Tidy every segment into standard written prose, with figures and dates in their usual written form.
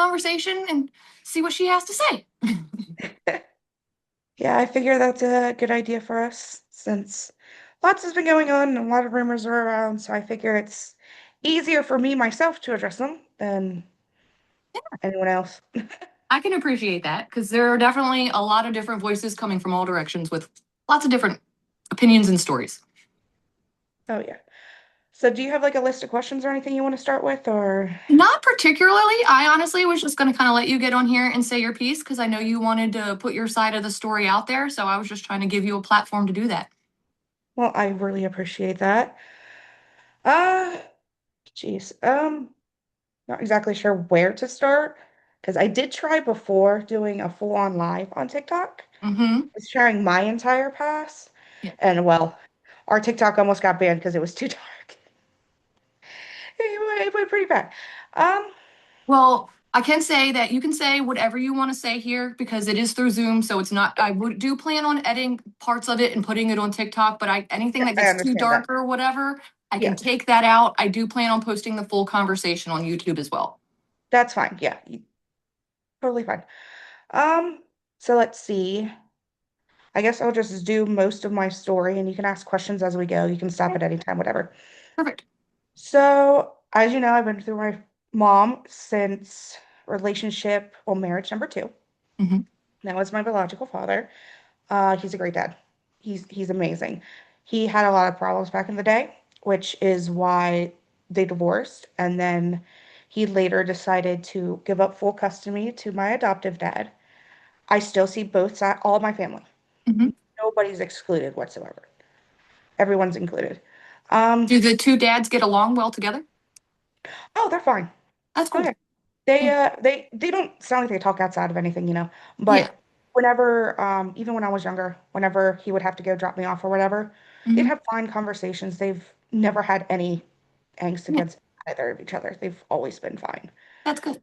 conversation and see what she has to say. Yeah, I figure that's a good idea for us since lots has been going on and a lot of rumors are around, so I figure it's easier for me myself to address them than anyone else. I can appreciate that because there are definitely a lot of different voices coming from all directions with lots of different opinions and stories. Oh yeah. So do you have like a list of questions or anything you want to start with or Not particularly. I honestly was just going to kind of let you get on here and say your piece because I know you wanted to put your side of the story out there. So I was just trying to give you a platform to do that. well, I really appreciate that. Uh, Geez. Not exactly sure where to start because I did try before doing a full-on live on TikTok. Mm-hmm. Was sharing my entire past, Yeah. and well, our TikTok almost got banned because it was too dark. It went pretty bad. Um, Well, I can say that you can say whatever you want to say here because it is through Zoom, so it's not. I would do plan on editing parts of it and putting it on TikTok, but anything yeah, that I gets too understand that. dark or whatever, I can Yeah, take that out. I do plan on posting the full conversation on YouTube as well. that's fine. Yeah, totally fine. Um, so let's see. I guess I'll just do most of my story, and you can ask questions as we go. You can stop Okay, at any time, whatever. perfect. So, as you know, I've been through my mom since relationship, well, marriage number two. Hmm. That was my biological father. He's a great dad. He's amazing. He had a lot of problems back in the day, which is why they divorced. And then he later decided to give up full custody to my adoptive dad. I still see both sides, all of my family. Hmm. Nobody's excluded whatsoever. Everyone's included. Um, Do the two dads get along well together? oh, they're fine. That's Oh cool. yeah. They Yeah. uh they they don't sound like they talk outside of anything. Yeah. But whenever even when I was younger, whenever he would have to go drop me off or whatever, they'd Hmm. have fine conversations. They've never had any angst Yeah. against either of each other. They've always been fine. That's good.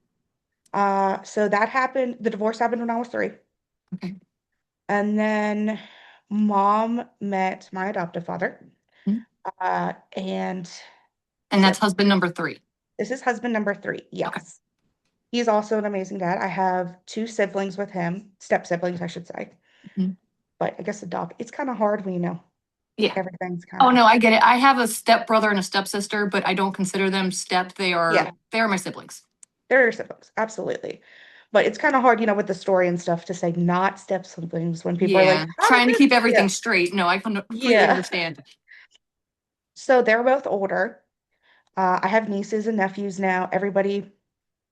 So that happened, the divorce happened when I was 3. Okay. And then mom met my adoptive father. Mhm. And And so that's husband number three. this is husband number 3. Okay. Yes. He's also an amazing dad. I have 2 siblings with him, step siblings, I should say. Mhm. But I guess the dog, it's kind of hard when Yeah. everything's kind Oh of, no, I get it. I have a step brother and a stepsister, but I don't consider them step. yeah, They are my siblings. they're your siblings, absolutely. But it's kind of hard, with the story and stuff to say not step siblings when people are like, Yeah. how did Trying to this? keep Yeah, everything straight. No, I completely yeah. understand. So they're both older. I have nieces and nephews now.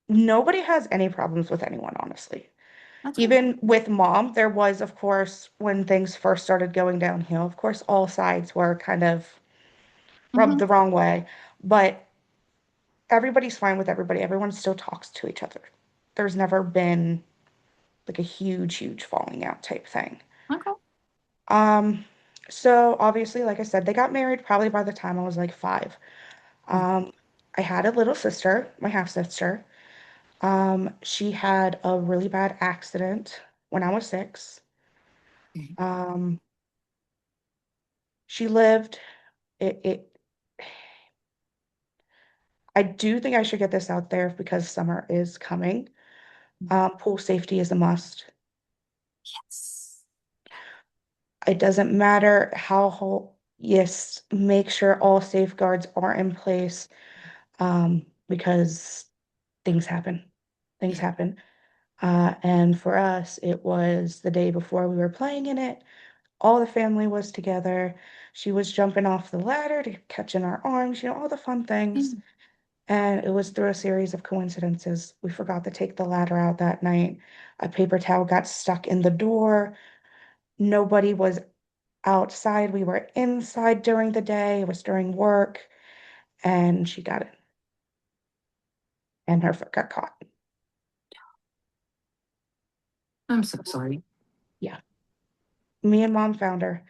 Nobody has any problems with anyone, honestly. That's good. Even with mom, there was, of course, when things first started going downhill, of course, all sides were kind of rubbed Hmm. the wrong way. But everybody's fine with everybody. Everyone still talks to each other. There's never been like a huge falling out type thing. Okay. Um, so obviously, like I said, they got married probably by the time I was like 5. Um, I had a little sister, my half sister. She had a really bad accident when I was 6. Okay. Um, she lived it I do think I should get this out there because summer is coming. Pool safety is a must. Yes. It doesn't matter yes, make sure all safeguards are in place, because things happen. Things Yeah. happen. And for us, it was the day before we were playing in it. All the family was together. She was jumping off the ladder to catch in our arms, all the fun things. Mm. And it was through a series of coincidences. We forgot to take the ladder out that night. A paper towel got stuck in the door. Nobody was outside. We were inside during the day. It was during work, and she got it, and her foot got caught. I'm so sorry. Yeah. Me and mom found her,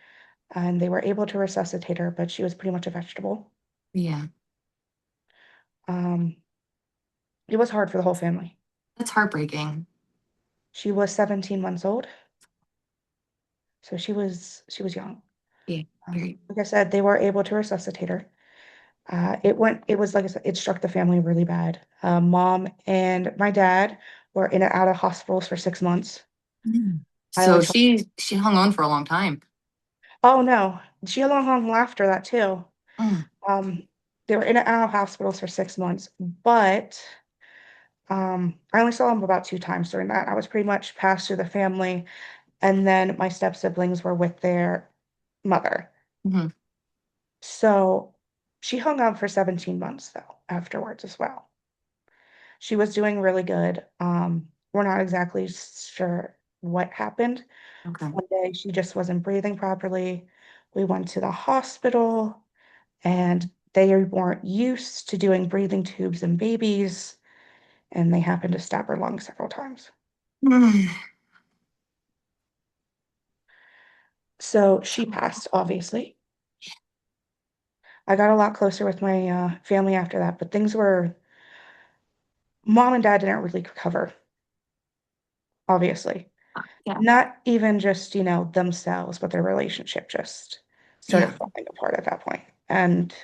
and they were able to resuscitate her, but she was pretty much a vegetable. Yeah. Um, it was hard for the whole family. That's heartbreaking. She was 17 months old, so she was young. Yeah. Very. Like I said, they were able to resuscitate her. it was like I said, it struck the family really bad. Mom and my dad were in and out of hospitals for 6 months. Mm. I So always told, she hung on for a long time. oh no, she long hung after that too. Mm. Um, they were in and out of hospitals for 6 months, but I only saw them about 2 times during that. I was pretty much passed through the family, and then my step siblings were with their mother. Hmm. So she hung on for 17 months though afterwards as well. She was doing really good. We're not exactly sure what happened. Okay. One day she just wasn't breathing properly. We went to the hospital and they weren't used to doing breathing tubes in babies, and they happened to stab her lung several times. Mm. So she passed, obviously. I got a lot closer with my family after that, but things were, mom and dad didn't really recover, obviously. Yeah. Not even just, themselves, but their relationship just started Yeah. falling apart at that point. And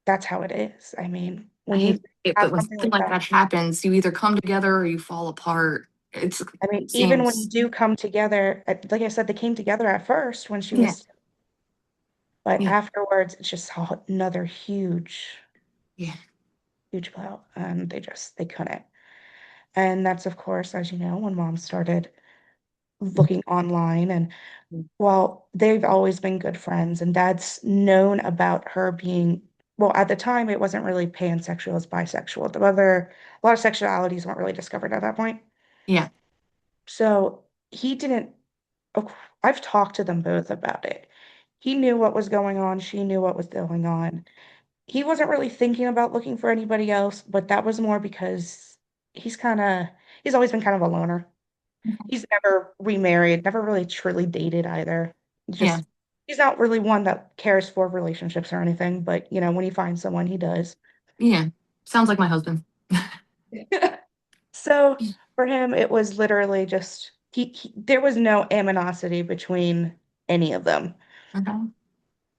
that's how it is. I mean, I when you hate it, have but when something something like like that, that happens, you either come together or you fall apart. I mean, It even when you seems, do come together, like I said, they came together at first when she yeah, was, but yeah, afterwards, it's just another huge, yeah. huge blow. And they couldn't. And that's, of course, as you know, when mom started looking online. And well, they've always been good friends, and dad's known about her being, well, at the time, it wasn't really pansexual, it was bisexual. A lot of sexualities weren't really discovered at that point. Yeah. So he didn't, of- I've talked to them both about it. He knew what was going on, she knew what was going on. He wasn't really thinking about looking for anybody else, but that was more because he's kind of, he's always been kind of a loner. He's never remarried, never really truly dated either. Yeah. Just he's not really one that cares for relationships or anything, but when he finds someone, he does. Yeah. Sounds like my husband. So for him, it was literally just there was no animosity between any of them. Okay.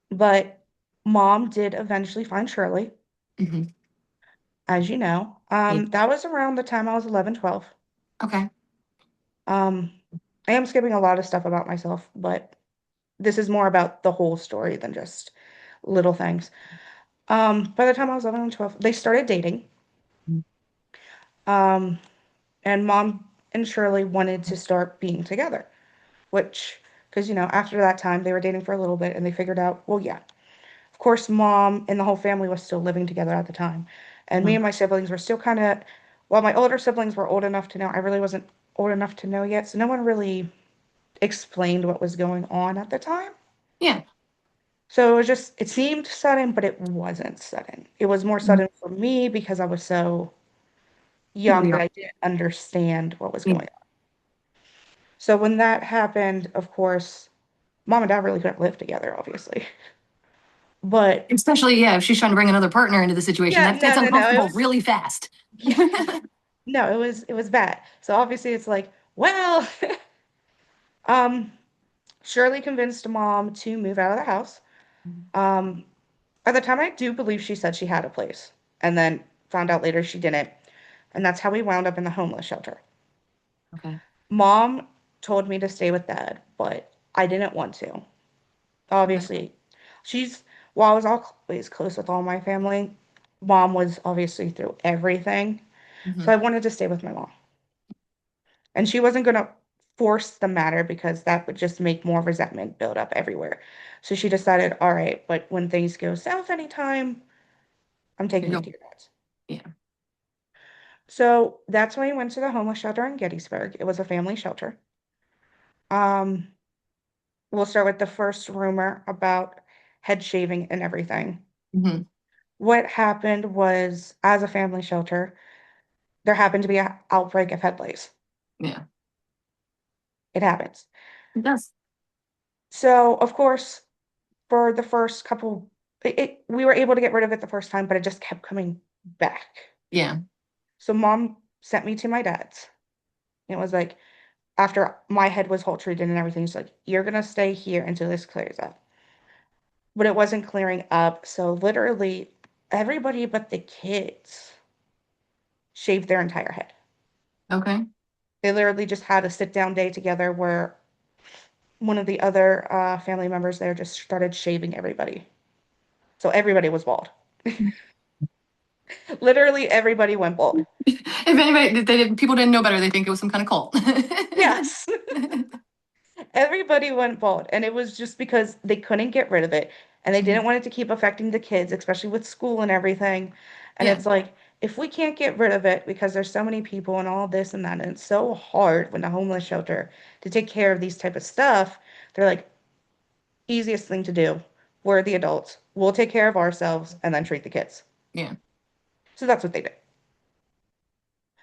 But mom did eventually find Shirley, Hmm. as you know. Yeah. That was around the time I was 11, 12. Okay. Um, I am skipping a lot of stuff about myself, but this is more about the whole story than just little things. By the time I was 11 and 12, they started dating. Um, and mom and Shirley wanted to start being together, which, because, after that time, they were dating for a little bit and they figured out, well, yeah, of course, mom and the whole family was still living together at the time. And me Mhm. and my siblings were still kind of, well, my older siblings were old enough to know. I really wasn't old enough to know yet. So no one really explained what was going on at the time. Yeah. So it seemed sudden, but it wasn't sudden. It was more Mhm. sudden for me because I was so young We that are. I didn't understand what was Yeah. going on. So when that happened, of course, mom and dad really couldn't live together, obviously. But Especially, yeah, if she's trying to bring another partner into the situation, yeah, that gets no, no, no. It uncomfortable was really fast. yeah, no, it was bad. So obviously it's like, well, um, Shirley convinced mom to move out of the house. Um, at the time I do believe she said she had a place and then found out later she didn't. And that's how we wound up in the homeless shelter. Okay. Mom told me to stay with dad, but I didn't want to. Okay. Obviously, she's, while I was always close with all my family, mom was obviously through everything. Hmm. So I wanted to stay with my mom. And she wasn't going to force the matter because that would just make more resentment build up everywhere. So she decided, all right, but when things go south anytime, I'm You taking you go. to your dad's. Yeah. So that's when we went to the homeless shelter in Gettysburg. It was a family shelter. Um, we'll start with the first rumor about head shaving and everything. Hmm. What happened was, as a family shelter, there happened to be an outbreak of head lice. Yeah. It happens. It does. So, of course, for the first couple, we were able to get rid of it the first time, but it just kept coming back. Yeah. So, mom sent me to my dad's. It was like, after my head was whole treated and everything, she's like, you're gonna stay here until this clears up. but it wasn't clearing up. So literally everybody but the kids shaved their entire head. Okay. They literally just had a sit down day together where one of the other family members there just started shaving everybody. So everybody was bald. Literally everybody went bald. If anybody, people didn't know better, they think it was some kind of cult. Yes. Everybody went bald, and it was just because they couldn't get rid of it, and they didn't Mhm. want it to keep affecting the kids, especially with school and everything. And Yeah. it's like, if we can't get rid of it because there's so many people and all this and that, and it's so hard when the homeless shelter to take care of these type of stuff, they're like, easiest thing to do. We're the adults. We'll take care of ourselves and then treat the kids. Yeah. So that's what they did.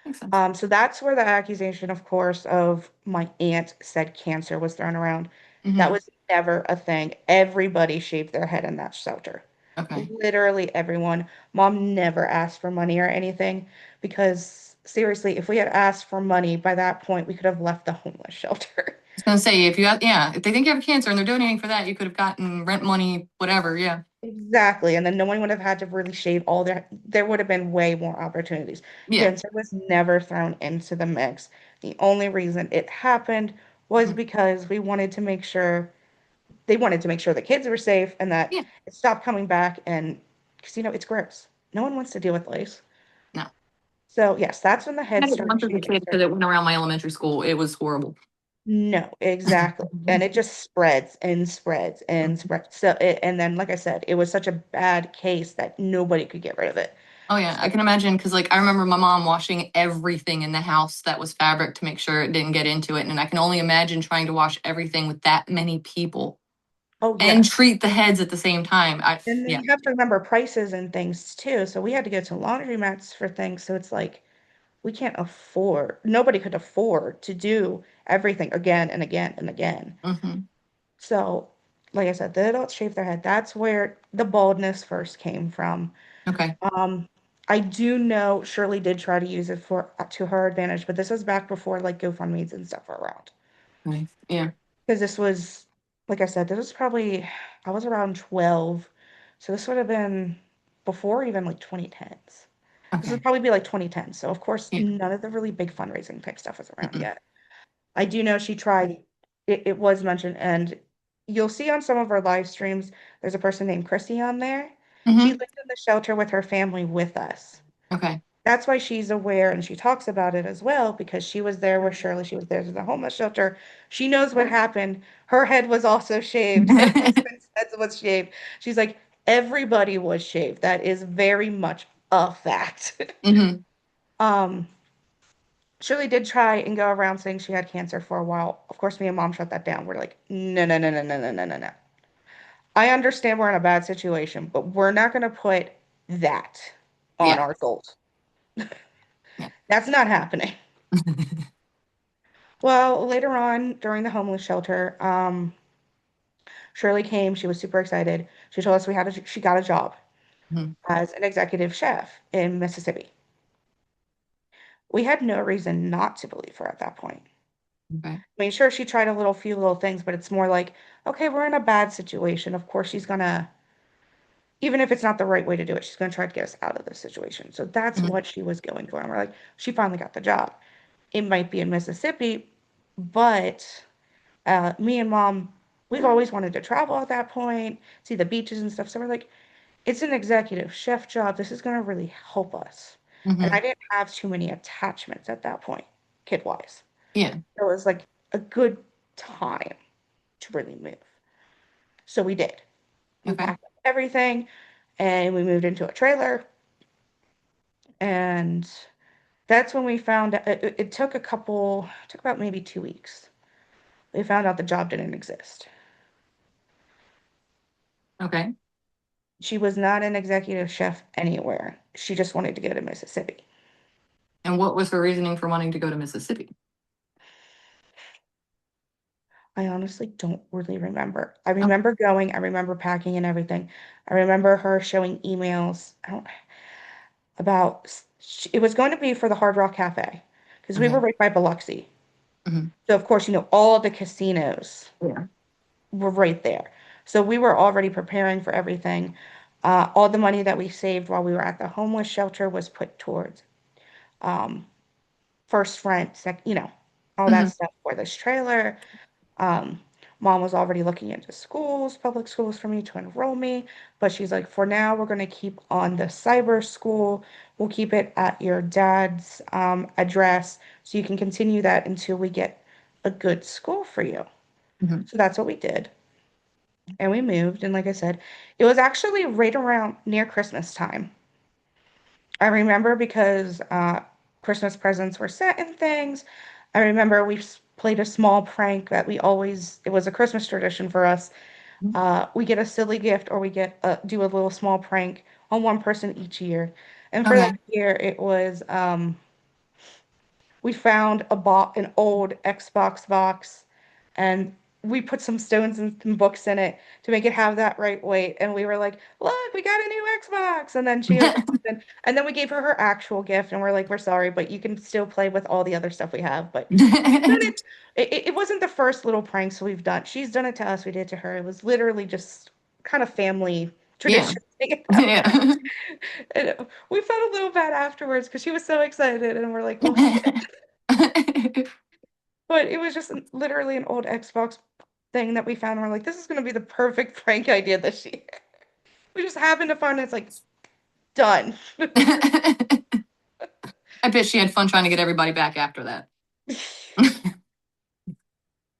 Makes sense. So that's where the accusation, of course, of my aunt said cancer was thrown around. That Hmm. was never a thing. Everybody shaved their head in that shelter. Okay. Literally everyone. Mom never asked for money or anything because seriously, if we had asked for money by that point, we could have left the homeless shelter. I was gonna say if you got, yeah, if they think you have cancer and they're donating for that, you could have gotten rent money, whatever. Yeah. Exactly. And then no one would have had to really shave all there would have been way more opportunities. Yeah. Cancer was never thrown into the mix. The only reason it happened was Mhm. because we wanted to make sure they wanted to make sure the kids were safe and that Yeah. it stopped coming back and because it's gross. No one wants to deal with lice. No. So yes, that's when the I head had it started once as a shaving. kid because it went around my elementary school. It was horrible. No, exactly. And it just spreads and spreads and spreads. And then, like I said, it was such a bad case that nobody could get rid of it. Oh yeah, I So, can imagine because like I remember my mom washing everything in the house that was fabric to make sure it didn't get into it, and I can only imagine trying to wash everything with that many people oh, and yes. treat the heads at the same time. I And then yeah. you have to remember prices and things too. So we had to go to laundromats for things. So it's like we can't afford, nobody could afford to do everything again and again and again. Hmm. So, like I said, the adults shave their head. That's where the baldness first came from. Okay. Um, I do know Shirley did try to use it for to her advantage, but this was back before like GoFundMe's and stuff were around. Nice. Yeah. Because this was, like I said, this was probably I was around 12, so this would have been before even like 2010s. This would Okay. probably be like 2010. So of course, Yeah. none of the really big fundraising type stuff was around Mm-mm. yet. I do know she tried, it was mentioned, and you'll see on some of our live streams, there's a person named Chrissy on there. She Hmm. lived in the shelter with her family with us. Okay. That's why she's aware and she talks about it as well because she was there with Shirley. She was there to the homeless shelter. She knows what happened. Her head was also shaved. Her husband's head was shaved. She's like, everybody was shaved. That is very much a fact. Hmm. Um, Shirley did try and go around saying she had cancer for a while. Of course, me and mom shut that down. We're like, no, no, no, no, no, no, no, no, no. I understand we're in a bad situation, but we're not going to put that on Yeah. our souls. Yeah. That's not happening. Well, later on during the homeless shelter, Shirley came. She was super excited. She told us she got a job Mhm. as an executive chef in Mississippi. We had no reason not to believe her at that point. Okay. I mean, sure, she tried few little things, but it's more like, okay, we're in a bad situation. Of course, she's gonna, even if it's not the right way to do it, she's gonna try to get us out of this situation. So that's Mhm. what she was going for. And we're like, she finally got the job. It might be in Mississippi, but me and mom, we've always wanted to travel at that point, see the beaches and stuff. So we're like, it's an executive chef job. This is gonna really help us. And I Mhm. didn't have too many attachments at that point, kid-wise. Yeah. So it was like a good time to really move. So we did. We Okay. packed up everything and we moved into a trailer. And that's when we found out it took it took about maybe 2 weeks. We found out the job didn't exist. Okay. She was not an executive chef anywhere. She just wanted to go to Mississippi. And what was her reasoning for wanting to go to Mississippi? I honestly don't really remember. I Okay. remember going, I remember packing and everything. I remember her showing emails about it was going to be for the Hard Rock Cafe because we were Okay. right by Biloxi. Hmm. So of course, all the casinos Yeah. were right there. So we were already preparing for everything. All the money that we saved while we were at the homeless shelter was put towards um, first rent, all that Hmm. stuff for this trailer. Um, Mom was already looking into schools, public schools for me to enroll me, but she's like, for now, we're going to keep on the cyber school. We'll keep it at your dad's address so you can continue that until we get a good school for you. Hmm. So that's what we did. And we moved. And like I said, it was actually right around near Christmas time. I remember because Christmas presents were set and things. I remember played a small prank that it was a Christmas tradition for us. We get a silly gift or we do a little small prank on one person each year. And for that Okay. year, it was we found an old Xbox box and we put some stones and some books in it to make it have that right weight. And we were like, look, we got a new Xbox. And then she opened it and then we gave her her actual gift and we're like, we're sorry, but you can still play with all the other stuff we have. But she's done it. It wasn't the first little pranks we've done. She's done it to us. We did it to her. It was literally just kind of family Yeah. tradition. Yeah. And we felt a little bad afterwards because she was so excited and we're like, oh my God. But it was just literally an old Xbox thing that we found. And we're like, this is going to be the perfect prank idea this year. We just happened to find it. It's like, done. I bet she had fun trying to get everybody back after that.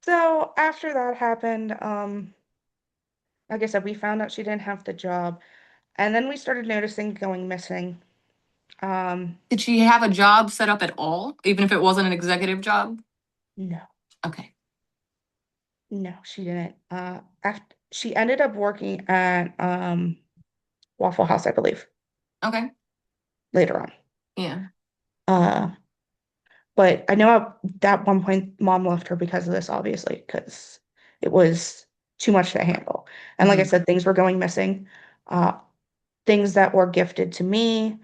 So after that happened, like I said, we found out she didn't have the job. And then we started noticing going missing. Um, Did she have a job set up at all, even if it wasn't an executive job? no, Okay. no, she didn't. After she ended up working at Waffle House, I believe, Okay. later on. Yeah. Uh, But I know at that one point, mom left her because of this, obviously, because it was too much to handle. And like I Hmm. said, things were going missing. Uh, Things that were gifted to me,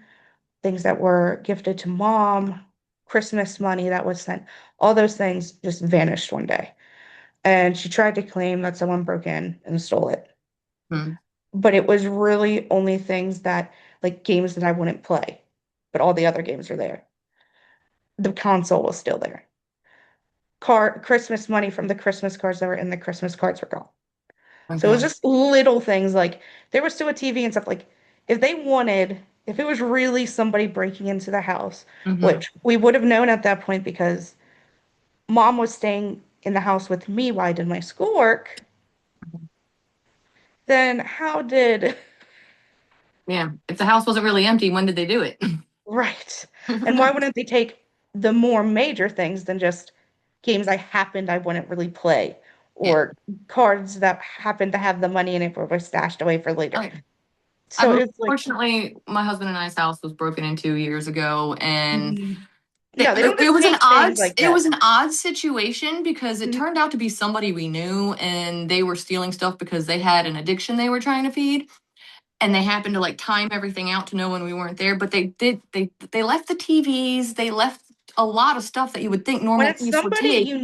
things that were gifted to mom, Christmas money that was sent, all those things just vanished one day. And she tried to claim that someone broke in and stole it. Hmm. But it was really only things that, like games that I wouldn't play, but all the other games are there. The console was still there. Christmas money from the Christmas cards that were in the Christmas cards were gone. So it was Okay. just little things like there was still a TV and stuff like if it was really somebody breaking into the house, Hmm. which we would have known at that point because mom was staying in the house with me while I did my schoolwork, then how did Yeah. If the house wasn't really empty, when did they do it? right? And why wouldn't they take the more major things than just games I wouldn't really play Yeah. or cards that happened to have the money in it but were stashed away for later? Okay. So it's like, Unfortunately, my husband and I's house was broken into years ago, and mhm. No, they don't it just was an take things like that. odd situation because it Mhm. turned out to be somebody we knew, and they were stealing stuff because they had an addiction they were trying to feed, and they happened to like time everything out to know when we weren't there. But they left the TVs, they left a lot of stuff that you would think When normal it's thieves would somebody take.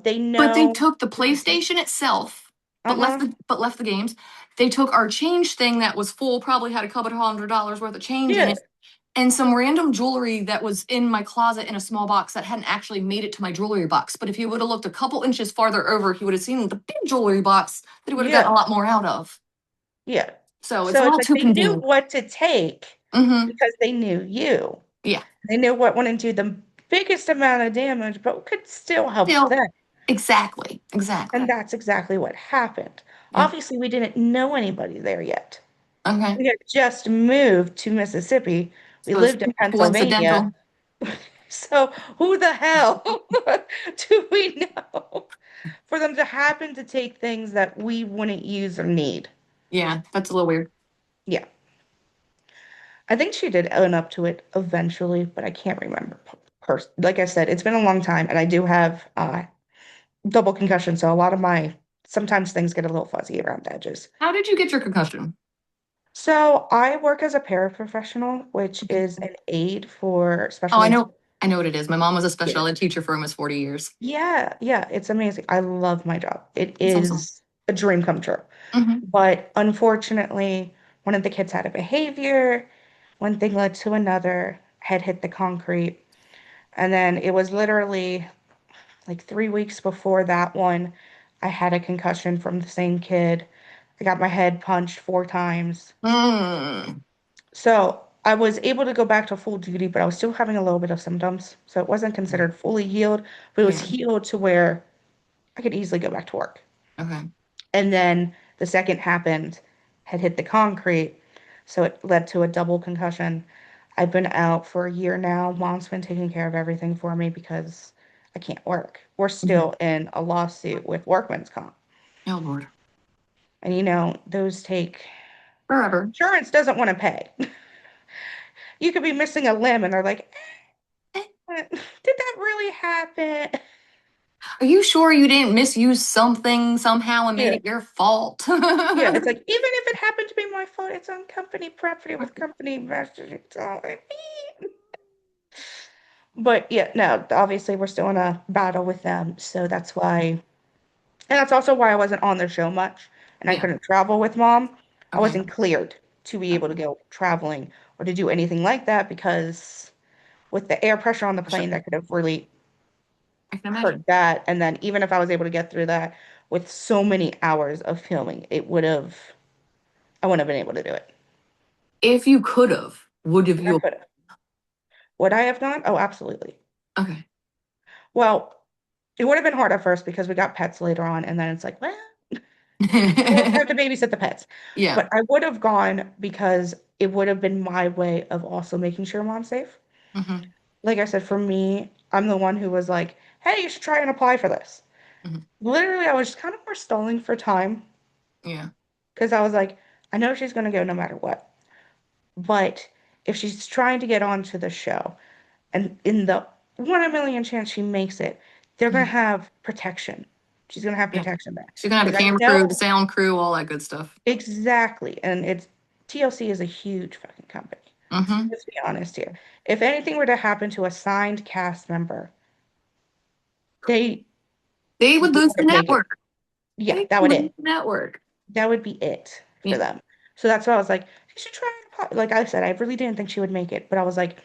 they But they know. took the PlayStation itself, Uh-huh. but left the games. They took our change thing that was full, probably had a couple $100 worth of change in Yeah, it, and some random jewelry that was in my closet in a small box that hadn't actually made it to my jewelry box. But if he would have looked a couple inches farther over, he would have seen the big jewelry box that he would have gotten a yeah, lot more out of. yeah. So it's a So it's little like too they knew convenient. what to take Mm-hmm. because they knew you. Yeah. They knew what went into the biggest amount of damage, but could still help Still, them. exactly. And Exactly. that's exactly what happened. Yep. Obviously, we didn't know anybody there yet. Okay. We had just moved to Mississippi. We So it's lived in Pennsylvania. coincidental. So who the hell do we know for them to happen to take things that we wouldn't use or need? Yeah, that's a little weird. Yeah. I think she did own up to it eventually, but I can't remember. Like I said, it's been a long time, and I do have double concussion, so a lot of my sometimes things get a little fuzzy around the edges. How did you get your concussion? So I work as a paraprofessional, which is an aide for Oh, special needs. I know what it is. My mom was a Yeah. special ed teacher for almost 40 years. Yeah, yeah, it's amazing. I love my job. It It's awesome. is. a dream come true. Hmm. But unfortunately, one of the kids had a behavior, one thing led to another, head hit the concrete. And then it was literally like 3 weeks before that one, I had a concussion from the same kid. I got my head punched 4 times. Mm. So I was able to go back to full duty, but I was still having a little bit of symptoms. So it wasn't considered fully healed, but it was Yeah. healed to where I could easily go back to work. Okay. And then the second happened, had hit the concrete. So it led to a double concussion. I've been out for a year now. Mom's been taking care of everything for me because I can't work. We're Mhm. still in a lawsuit with workman's comp. Oh Lord. And those take, Forever. insurance doesn't want to pay. You could be missing a limb and they're like, did that really happen? Are you sure you didn't misuse something somehow and made Yeah. it your fault? Yeah, it's like, even if it happened to be my fault, it's on company property with company investors. It's all like, but yeah, no, obviously we're still in a battle with them. So that's why, and that's also why I wasn't on the show much and I Yeah. couldn't travel with mom. I Okay. wasn't cleared to be able to go traveling or to do anything like that because with the air pressure on the For sure. plane, that could have really I can imagine. hurt that. And then even if I was able to get through that with so many hours of filming, I wouldn't have been able to do it. If you could have, would have I you? could have. Would I have gone? Oh, absolutely. Okay. Well, it would have been hard at first because we got pets later on, and then it's like, well, we also have to babysit the pets. Yeah. But I would have gone because it would have been my way of also making sure mom's safe. Hmm. Like I said, for me, I'm the one who was like, hey, you should try and apply for this. Hmm. Literally, I was just kind of more stalling for time Yeah. because I was like, I know she's going to go no matter what. But if she's trying to get onto the show, and in the 1 in a million chance she makes it, they're gonna Mhm. have protection. She's gonna have Yeah. protection there. She's gonna have a Because I camera crew, the know sound crew, all that good stuff. exactly, and it's TLC is a huge fucking company. Hmm. Let's be honest here. If anything were to happen to a signed cast member, they They would lose the wouldn't make it. network. Yeah, They that would would lose it. the network. That would be it for Yeah. them. So that's why I was like, you should try and apply. Like I said, I really didn't think she would make it, but I was like,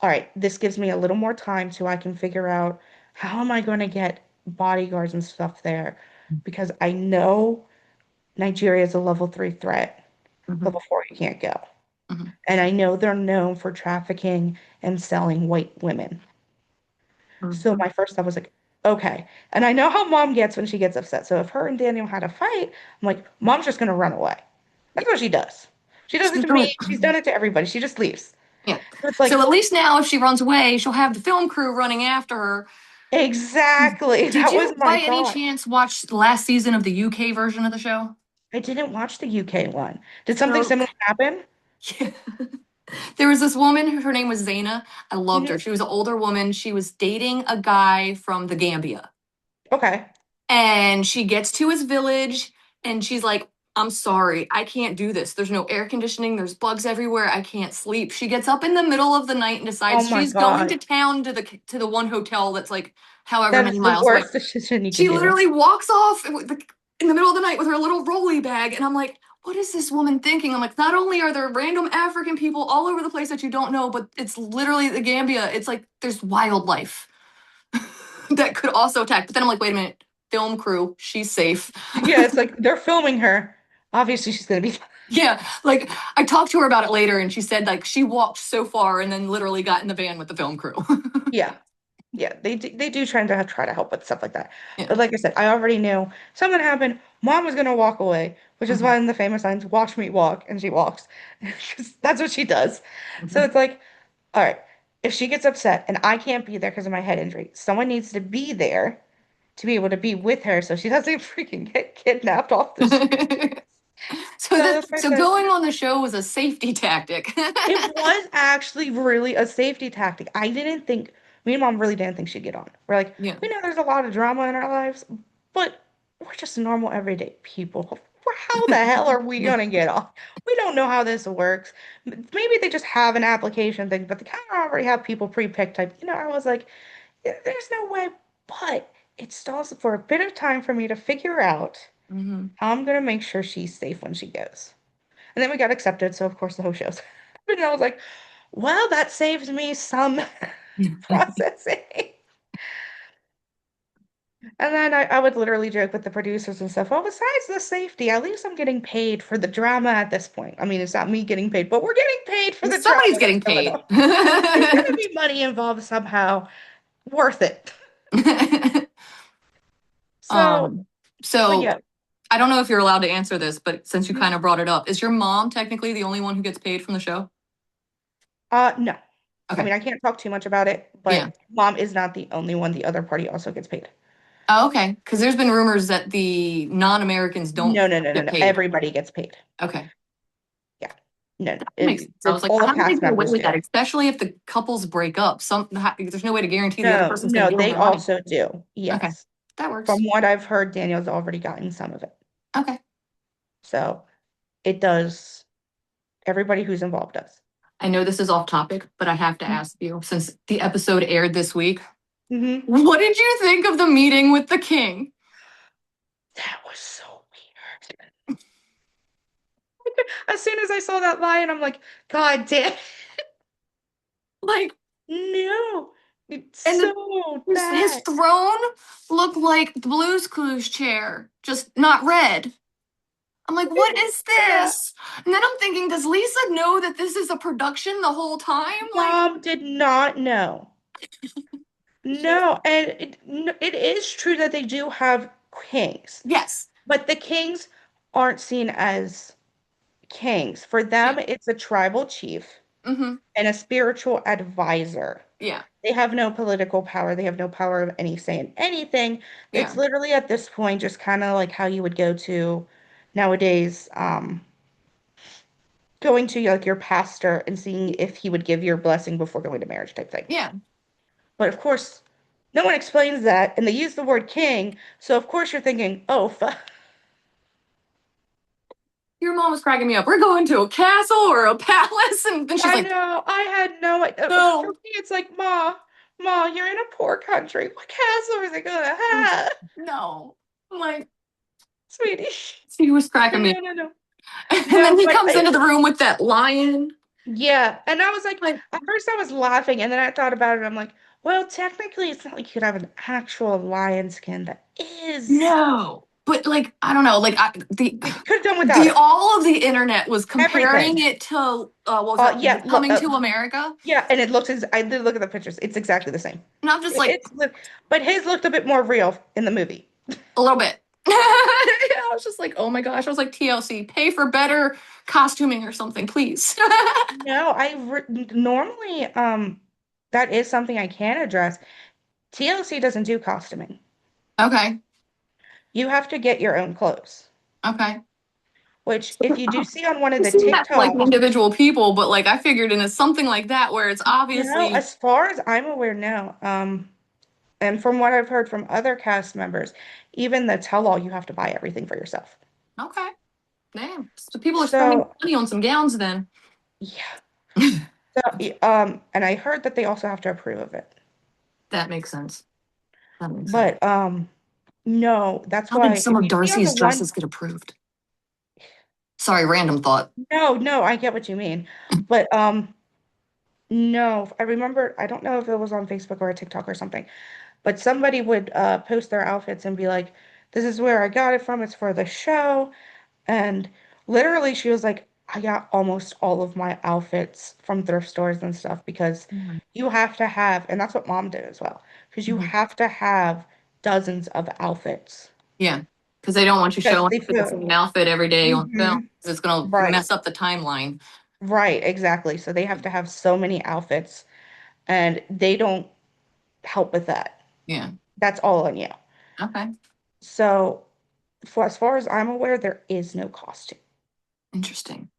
all right, this gives me a little more time so I can figure out how am I going to get bodyguards and stuff there because I know Nigeria is a level 3 threat. Hmm. Level 4 you can't go. Hmm. And I know they're known for trafficking and selling white women. So Hmm. my first thought was like, okay. And I know how mom gets when she gets upset. So if her and Daniel had a fight, I'm like, mom's just going to run away. That's what she does. She does it She's to really, me. She's done it to everybody. She just leaves. yeah. So it's So like, at least now, if she runs away, she'll have the film crew running after her. exactly. Did That was you, my by any thought. chance, watch the last season of the UK version of the show? I didn't watch the UK one. Did something So, similar happen? yeah. There was this woman, her name was Zaina. I loved Hmm. her. She was an older woman. She was dating a guy from the Gambia. Okay. And she gets to his village and she's like, I'm sorry, I can't do this. There's no air conditioning, there's bugs everywhere, I can't sleep. She gets up in the middle of the night and Oh decides my she's going God. to town to the one hotel that's like however That many is the miles away. worst decision you could She do. literally walks off in the middle of the night with her little rolly bag and I'm like, what is this woman thinking? I'm like, not only are there random African people all over the place that you don't know, but it's literally the Gambia. It's like there's wildlife that could also attack. But then I'm like, wait a minute, film crew, she's safe. Yeah, it's like they're filming her. Obviously, she's gonna be. Yeah, like I talked to her about it later, and she said like she walked so far and then literally got in the van with the film crew. Yeah, yeah. They do try to help with stuff like that. Yeah. But like I said, I already knew something happened. Mom was gonna walk away, which is Mhm. why in the famous lines, "Watch me walk," and she walks. 'Cause that's what she does. So Mhm. it's like, all right, if she gets upset and I can't be there because of my head injury, someone needs to be there to be able to be with her so she doesn't freaking get kidnapped off the street. So So that that's why I so said going on the show was a safety tactic. it was actually really a safety tactic. I didn't think, me and mom really didn't think she'd get on. We're like, Yeah. we know there's a lot of drama in our lives, but we're just normal everyday people. How the hell are we Yeah. gonna get on? We don't know how this works. Maybe they just have an application thing, but they kind of already have people pre-picked type. I was like, there's no way, but it stalls for a bit of time for me to figure out. Hmm. How I'm gonna make sure she's safe when she goes. And then we got accepted, so of course the whole show's. And I was like, well, that saves me some processing. And then I would literally joke with the producers and stuff. Well, besides the safety, at least I'm getting paid for the drama at this point. I mean, it's not me getting paid, but we're getting paid for the Somebody's drama getting that's going paid. on. There's gonna be money involved somehow. Worth it. So, Um, but so yeah, I don't know if you're allowed to answer this, but since you mm, kind of brought it up, is your mom technically the only one who gets paid from the show? no. I Okay. mean, I can't talk too much about it, Yeah. but mom is not the only one. The other party also gets paid. Oh, okay. Because there's been rumors that the non-Americans don't No, no, no, no, get no. paid. Everybody gets paid. Okay. Yeah. No, no. That makes sense. I was like, All the how do they cast get away members with do. that? Especially if the couples break up. There's no way to guarantee the other No, person's going no, to give them they their money. also do. Okay. Yes. That From works. what I've heard, Daniel's already gotten some of it. Okay. So it does, everybody who's involved does. I know this is off topic, but I have to ask you, since the episode aired this week, Mm-hmm. what did you think of the meeting with the king? That was so weird. As soon as I saw that lion, I'm like, God damn, Like, no, it's and so his bad. throne looked like the Blue's Clues chair, just not red. I'm like, what is Yeah. this? And then I'm thinking, does Lisa know that this is a production the whole time? Like, Mom did not know. she's, No, and it is true that they do have kings, yes. but the kings aren't seen as kings. For Yeah. them, it's a tribal chief Mm-hmm. and a spiritual advisor. Yeah. They have no political power. They have no power of any say in anything. It's Yeah. literally at this point just kind of like how you would go to nowadays, going to like your pastor and seeing if he would give your blessing before going to marriage type thing. Yeah. But of course, no one explains that, and they use the word king. So of course you're thinking, oh, Your mom was cracking me up. We're going to a castle or a palace. And then she's I like, know. I had no idea. For no, me, it's like, Ma, you're in a poor country. What castle is it gonna have, no. I'm like, sweetie? she was cracking me up. No, no, no. And No, then he but comes into the room with that lion. yeah. And I was like, Like, at first I was laughing, and then I thought about it. I'm like, well, technically, it's not like you could have an actual lion skin that is. no. But like, I don't know. Like, They could have done without the it. all of the internet was comparing Everything. it to what was that? Yeah. Look. Coming to America. Yeah, and it looks. I did look at the pictures. It's exactly the same. And I'm just like, But his looked a bit more real in the movie. a little bit. I was just like, oh my gosh. I was like, TLC, pay for better costuming or something, please. No, normally that is something I can address. TLC doesn't do costuming. Okay. You have to get your own clothes. Okay. Which, if you do see on one of I the see that for, like TikToks, individual people, but like I figured in a something like that where it's no, obviously as far as I'm aware, no. And from what I've heard from other cast members, even the tell-all, you have to buy everything for yourself. okay. Damn. So people are spending So, money on some gowns then. yeah. So, and I heard that they also have to approve of it. That makes sense. That makes sense. But no, that's How did why some if of you see on the Darcy's one, dresses get approved? Sorry, random thought. no, I get what you mean. But no, I remember, I don't know if it was on Facebook or a TikTok or something, but somebody would post their outfits and be like, this is where I got it from, it's for the show. And literally she was like, I got almost all of my outfits from thrift stores and stuff because Mhm. you have to have, and that's what mom did as well, because you Mhm. have to have dozens of outfits. Yeah, because they don't want you Because showing they up in the feel, same outfit every day on film. hmm 'Cause it's gonna right, mess up the timeline. right, exactly. So they have to have so many outfits and they don't help with that. Yeah. That's all on you. Okay. So, as far as I'm aware, there is no costume. Interesting.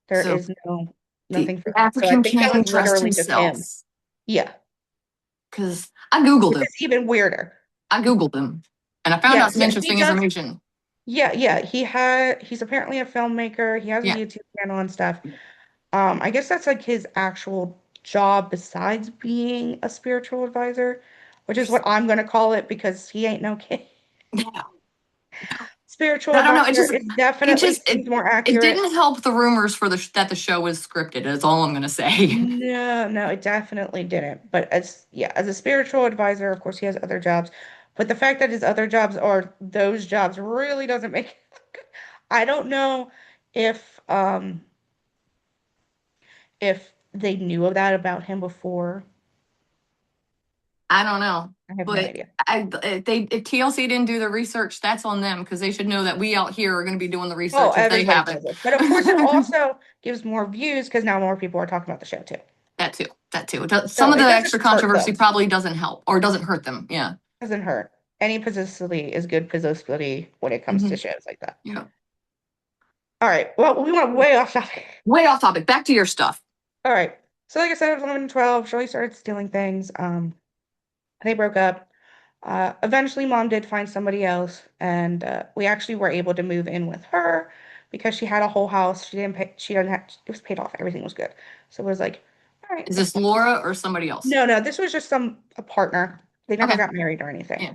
There So is the nothing for that. So I African think that king was dressed literally just him. himself. Yeah, Because I Googled which him. is even weirder. I Googled him and I found Yeah, out some so he interesting does. information. Yeah. He's apparently a filmmaker. He has a Yeah. YouTube channel and stuff. I guess that's like his actual job besides being a spiritual advisor, which is what I'm gonna call it because he ain't no king. No. spiritual I don't know. It advisor, just, it it definitely just, seems more it accurate. didn't help the rumors for that the show was scripted. Is all I'm gonna say. No, no, it definitely didn't. But as yeah, as a spiritual advisor, of course, he has other jobs. But the fact that his other jobs are those jobs really doesn't make it look good. I don't know if if they knew of that about him before. I don't know, I have no but idea. if TLC didn't do the research, that's on them because they should know that we out here are going to be doing the Oh, research if they everybody haven't. does it. But of course, it also gives more views because now more people are talking about the show too. That too. That too. Some So of it the doesn't extra hurt controversy them. probably doesn't help or doesn't hurt them. Yeah. Doesn't hurt. Any publicity is good publicity when it comes to Hmm. shows like that. Yeah. All right. Well, we went way off topic. Way off topic. Back to your stuff. All right. So like I said, I was 11 and 12. Shirley started stealing things. They broke up. Eventually, mom did find somebody else, and we actually were able to move in with her because she had a whole house. She didn't pay. She didn't have. It was paid off. Everything was good. So it was like, all right, Is that's this fine. Laura or somebody else? No, no, this was just a partner. They never Okay. got married or anything. Yeah.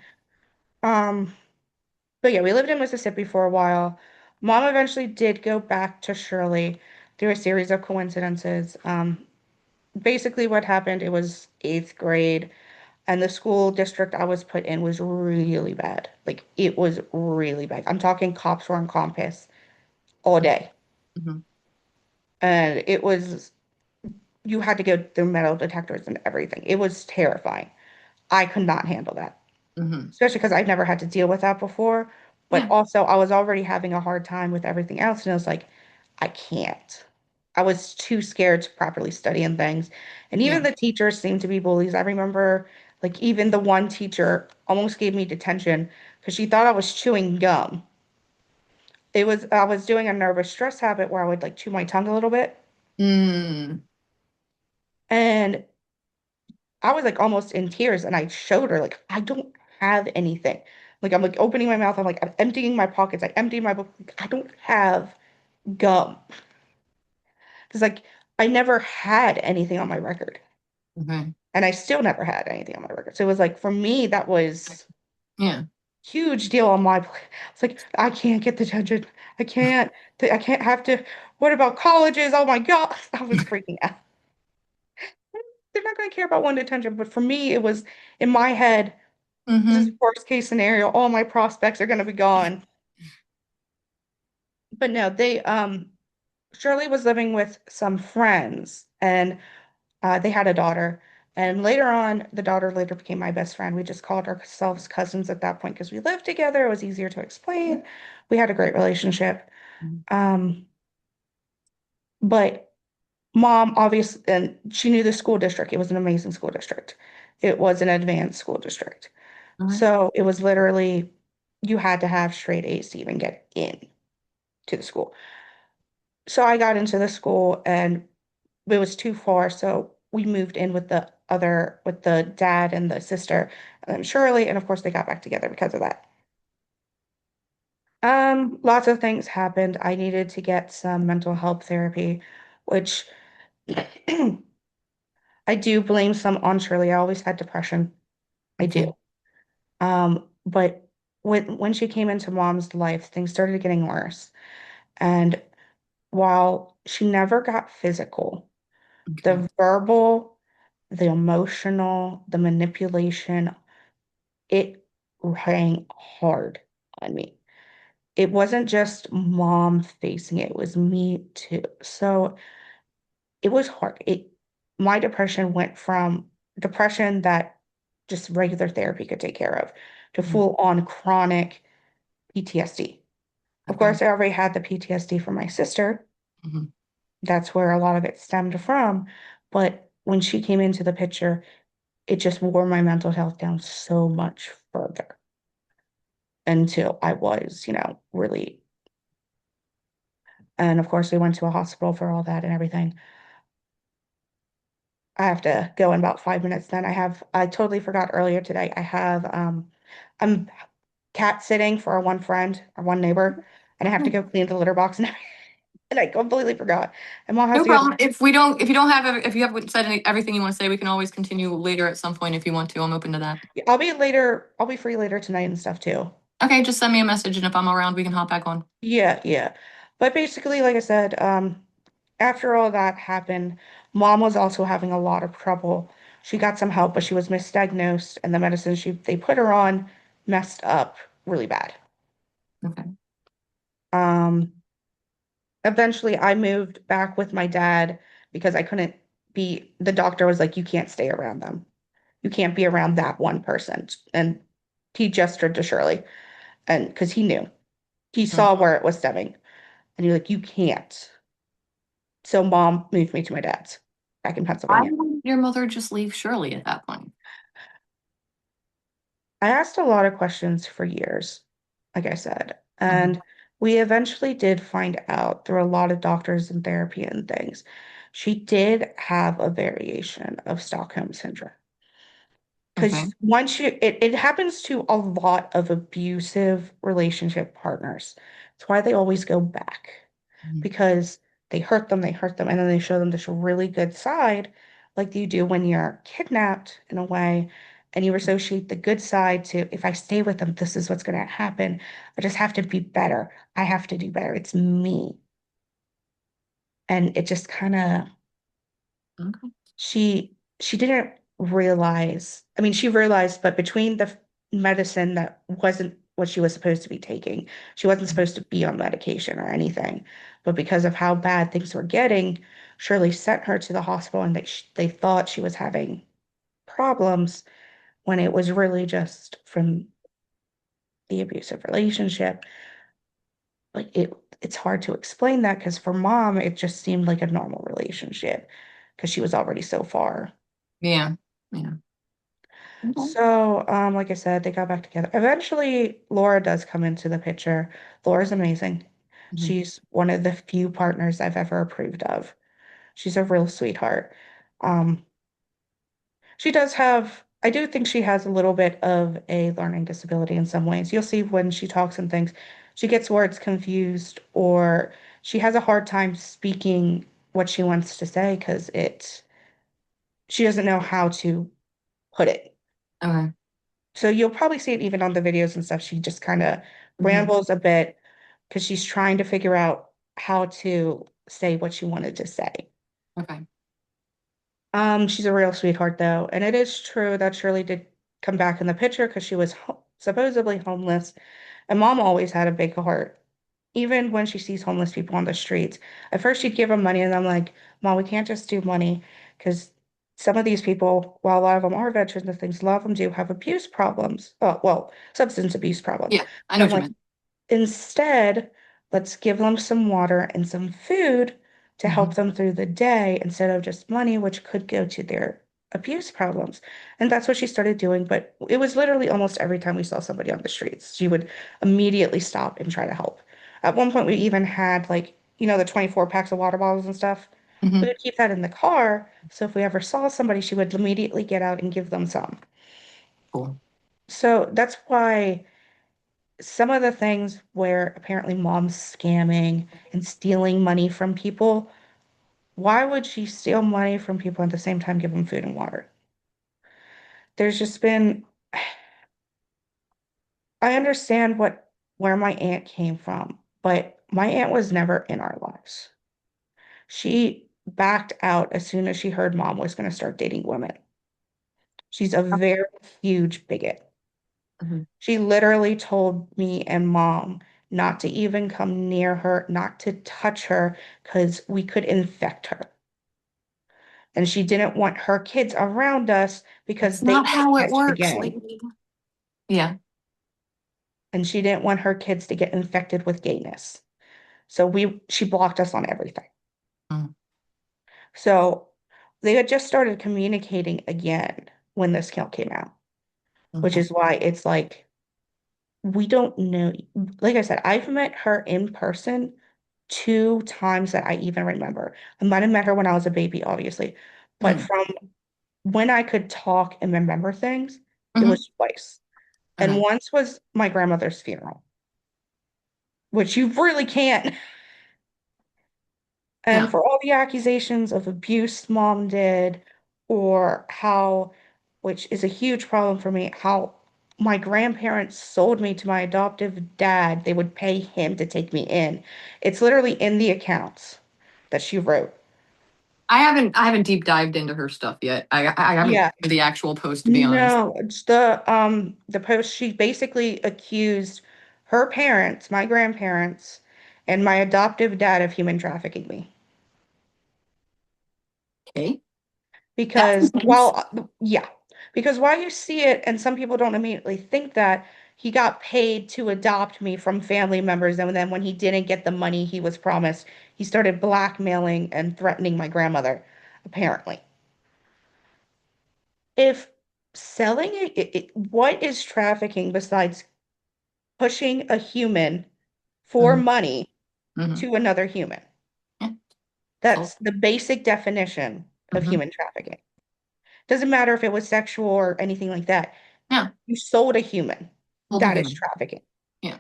Um, but yeah, we lived in Mississippi for a while. Mom eventually did go back to Shirley through a series of coincidences. Basically, what happened, it was eighth grade, and the school district I was put in was really bad. Like, it was really bad. I'm talking cops were on campus all day. Mm-hmm. And it was, you had to go through metal detectors and everything. It was terrifying. I could not handle that, Mm-hmm. especially because I've never had to deal with that before. But Yeah. also, I was already having a hard time with everything else. And I was like, I can't. I was too scared to properly study and things. And even Yeah. the teachers seemed to be bullies. I remember, like, even the one teacher almost gave me detention because she thought I was chewing gum. I was doing a nervous stress habit where I would like chew my tongue a little bit. Mm. And I was like almost in tears and I showed her, like, I don't have anything. Like, I'm like opening my mouth. I'm emptying my pockets. I empty my book. Like, I don't have gum. Because, like, I never had anything on my record. Okay. And I still never had anything on my record. So it was like, for me, that was Yeah. huge deal on my plate. It's like, I can't get the detention. I can't, I can't have to, what about colleges? Oh my God. I was freaking out. They're not going to care about one detention. But for me, it was in my head, this is Mm-hmm. worst case scenario. All my prospects are going to be gone. But no, Shirley was living with some friends and they had a daughter. And later on, the daughter later became my best friend. We just called ourselves cousins at that point because we lived together. It was easier to explain. We had a great relationship. Um, but mom, obviously, and she knew the school district. It was an amazing school district. It was an advanced school district. Okay. So it was literally, you had to have straight A's to even get in to the school. So I got into the school and it was too far, so we moved in with with the dad and the sister, and then Shirley, and of course they got back together because of that. Lots of things happened. I needed to get some mental health therapy, which I do blame some on Shirley. I always had depression. I do. Okay. But when she came into mom's life, things started getting worse. And while she never got physical, Okay. the verbal, the emotional, the manipulation, it rang hard on me. It wasn't just mom facing it, it was me too. So it was hard. My depression went from depression that just regular therapy could take care of to Mhm. full on chronic PTSD. Of Okay. course, I already had the PTSD from my sister. Mhm. That's where a lot of it stemmed from. But when she came into the picture, it just wore my mental health down so much further until I was, really. And of course, we went to a hospital for all that and everything. I have to go in about 5 minutes then. I totally forgot earlier today. I'm cat sitting for our one friend, our one neighbor, and I have to go clean the litter box and everything. And I completely forgot. And mom has No to go. problem. If you don't have, if you haven't said everything you want to say, we can always continue later at some point if you want to. I'm open to that. I'll be free later tonight and stuff too. Okay, just send me a message, and if I'm around, we can hop back on. Yeah, yeah. But basically, like I said, after all that happened, mom was also having a lot of trouble. She got some help, but she was misdiagnosed, and the medicine they put her on messed up really bad. Okay. Um, Eventually I moved back with my dad because I couldn't be, the doctor was like, you can't stay around them. You can't be around that one person. And he gestured to Shirley, and because he knew, he Mm. saw where it was stemming, and you're like, you can't. So mom moved me to my dad's back in Why Pennsylvania. wouldn't your mother just leave Shirley at that point? I asked a lot of questions for years, like I said, Hmm. and we eventually did find out through a lot of doctors and therapy and things. She did have a variation of Stockholm syndrome. Okay. Because once it happens to a lot of abusive relationship partners. That's why they always go back Mhm. because they hurt them, and then they show them this really good side, like you do when you're kidnapped in a way, and you associate the good side to, if I stay with them, this is what's going to happen. I just have to be better. I have to do better. It's me. And it just kind of Okay. she didn't realize. I mean, she realized, but between the medicine that wasn't what she was supposed to be taking, she wasn't supposed to be on medication or anything. But because of how bad things were getting, Shirley sent her to the hospital, and they thought she was having problems when it was really just from the abusive relationship. Like it's hard to explain that because for mom, it just seemed like a normal relationship because she was already so far. Yeah. Yeah. Okay. So, like I said, they got back together. Eventually, Laura does come into the picture. Laura's amazing. Mhm. She's one of the few partners I've ever approved of. She's a real sweetheart. Um, she does have, I do think she has a little bit of a learning disability in some ways. You'll see when she talks and things, she gets words confused or she has a hard time speaking what she wants to say because she doesn't know how to put it. Okay. So you'll probably see it even on the videos and stuff. She just kind of Hmm. rambles a bit because she's trying to figure out how to say what she wanted to say. Okay. She's a real sweetheart though, and it is true that Shirley did come back in the picture because she was supposedly homeless, and mom always had a big heart. Even when she sees homeless people on the streets, at first she'd give them money, and I'm like, Mom, we can't just do money because some of these people, while a lot of them are veterans and things, a lot of them do have abuse problems. Oh, well, substance abuse problems. Yeah, I know And I'm what you like, meant. instead, let's give them some water and some food to help Hmm. them through the day instead of just money, which could go to their abuse problems. And that's what she started doing. But it was literally almost every time we saw somebody on the streets, she would immediately stop and try to help. At one point, we even had like, the 24 packs of water bottles and stuff. We Hmm. would keep that in the car. So if we ever saw somebody, she would immediately get out and give them some. Cool. So that's why some of the things where apparently mom's scamming and stealing money from people, why would she steal money from people at the same time give them food and water? There's just been, I understand where my aunt came from, but my aunt was never in our lives. She backed out as soon as she heard mom was going to start dating women. She's a very huge bigot. Hmm. She literally told me and mom not to even come near her, not to touch her, because we could infect her. And she didn't want her kids around us because That's they not might how it catch the works, gang. lady. Yeah. And she didn't want her kids to get infected with gayness. So she blocked us on everything. Mm. So they had just started communicating again when this count came out, which Okay. is why it's like we don't know. Like I said, I've met her in person 2 times that I even remember. I might have met her when I was a baby, obviously, but Mm. from when I could talk and remember things, it Hmm. was twice. And Okay. once was my grandmother's funeral, which you really can't. And Yeah. for all the accusations of abuse mom did, or how, which is a huge problem for me, how my grandparents sold me to my adoptive dad. They would pay him to take me in. It's literally in the accounts that she wrote. I haven't deep dived into her stuff yet. I haven't Yeah. seen the actual post, to be honest. No, it's the post. She basically accused her parents, my grandparents, and my adoptive dad of human trafficking me. Okay. That's Because intense. while you see it, and some people don't immediately think that he got paid to adopt me from family members, and then when he didn't get the money he was promised, he started blackmailing and threatening my grandmother, apparently. If selling what is trafficking besides pushing a human for Hmm. money Hmm. to another human? Yeah. So, That's the basic definition of hmm. human trafficking. Doesn't matter if it was sexual or anything like that. Yeah. You sold a human. Older That is human. trafficking. Yeah.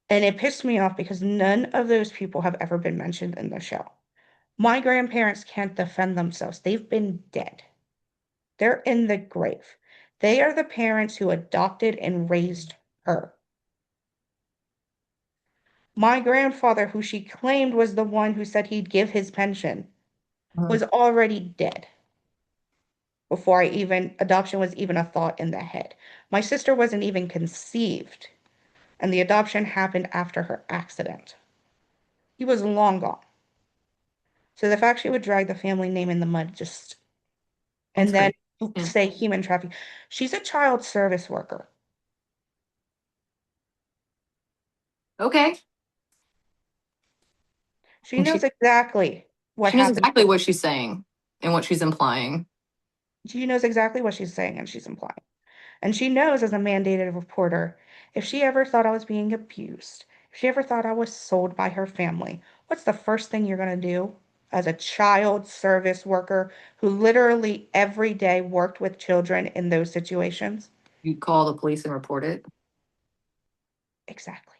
And it pissed me off because none of those people have ever been mentioned in the show. My grandparents can't defend themselves. They've been dead. They're in the grave. They are the parents who adopted and raised her. My grandfather, who she claimed was the one who said he'd give his pension, Mhm. was already dead before adoption was even a thought in the head. My sister wasn't even conceived, and the adoption happened after her accident. He was long gone. So the fact she would drag the family name in the mud just That's and then great. Yeah. say human trafficking. She's a child service worker. Okay. She And knows exactly what she knows happened. exactly what she's saying and what she's implying. She knows exactly what she's saying and she's implying. And she knows as a mandated reporter, if she ever thought I was being abused, if she ever thought I was sold by her family, what's the first thing you're going to do as a child service worker who literally every day worked with children in those situations? You call the police and report it. Exactly.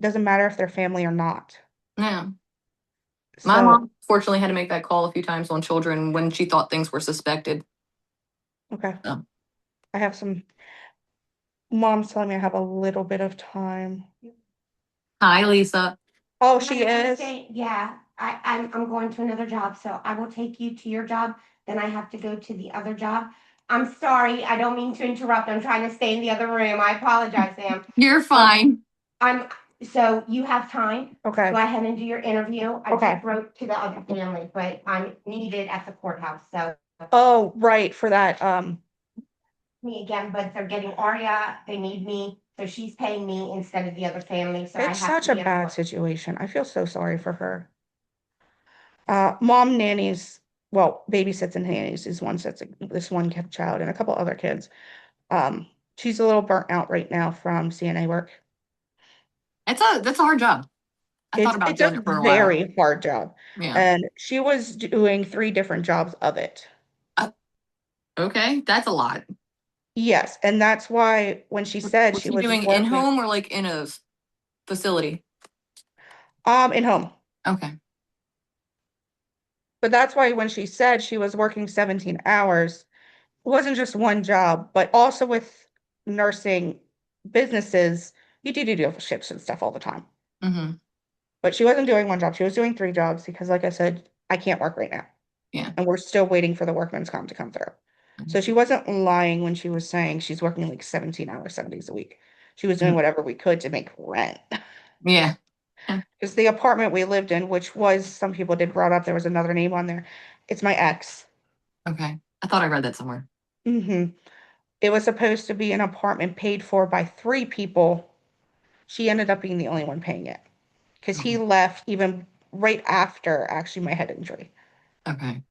Doesn't matter if they're family or not. Yeah. My So, mom fortunately had to make that call a few times on children when she thought things were suspected. okay. So, I have some mom's telling me I have a little bit of time. hi, Lisa. Oh, Am I she gonna is? stay? Yeah, I'm going to another job, so I will take you to your job, then I have to go to the other job. I'm sorry, I don't mean to interrupt. I'm trying to stay in the other room. I apologize, Sam. You're Um, fine. I'm so you have time. Okay. Go ahead and do your interview. I Okay. just wrote to the other family, but I'm needed at the courthouse. So Oh, right, for that. me again, but they're getting Aria. They need me, so she's paying me instead of the other family. So I It's have such to a be at the bad court. situation. I feel so sorry for her. Mom nannies, well, babysits and nannies is one sets this one kid child and a couple other kids. Um, she's a little burnt out right now from CNA work. That's a hard job. I thought about It's a doing it for a while. very hard job. Yeah. And she was doing 3 different jobs of it. Uh, okay, that's a lot. Yes, and that's why when she said Was she he was doing in working home or like in a facility? in home. Okay. But that's why when she said she was working 17 hours, it wasn't just one job, but also with nursing businesses, you do double shifts and stuff all the time. Mm-hmm. But she wasn't doing one job, she was doing 3 jobs because, like I said, I can't work right now. Yeah. And we're still waiting for the workman's comp to come through. So she wasn't lying when she was saying she's working like 17 hours, 7 days a week. She was doing Mhm. whatever we could to make rent. Yeah. Yeah. Because the apartment we lived in, which was, some people did brought up, there was another name on there. It's my ex. Okay. I thought I read that somewhere. It was supposed to be an apartment paid for by 3 people. She ended up being the only one paying it because he Okay. left even right after actually my head injury. Okay.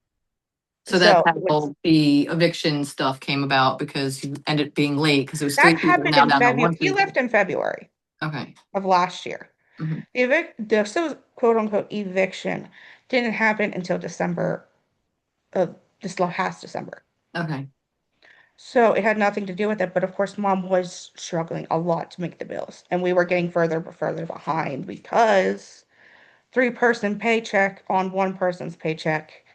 So that's So it was how the eviction stuff came about because you ended up being late because it was that 3 people happened now in down to February. one He people. left in February Okay. of last year. Hmm. The so quote unquote eviction didn't happen until December of this past December. Okay. So it had nothing to do with it, but of course, mom was struggling a lot to make the bills, and we were getting further but further behind because 3-person paycheck on one person's paycheck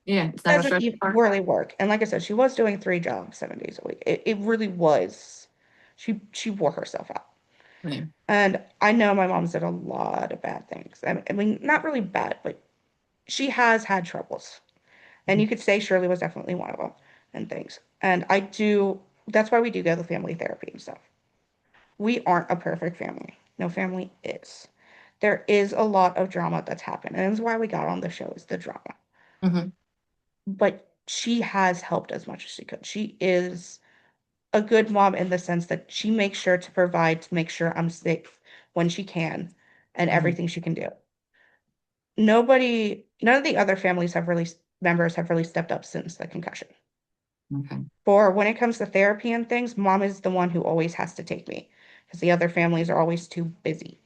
Yeah, it's not gonna Doesn't stretch even too far. really work. And like I said, she was doing 3 jobs 7 days a week. It really was. She wore herself out. Yeah. And I know my mom's did a lot of bad things. I mean, not really bad, but she has had troubles. And you could say Shirley was definitely one of them and things. And that's why we do go to family therapy and stuff. We aren't a perfect family. No family is. There is a lot of drama that's happened. And that's why we got on the show is the drama. Hmm. But she has helped as much as she could. She is a good mom in the sense that she makes sure to provide to make sure I'm safe when she can and Hmm. everything she can do. None of the other members have really stepped up since the concussion. Okay. For when it comes to therapy and things, mom is the one who always has to take me because the other families are always too busy.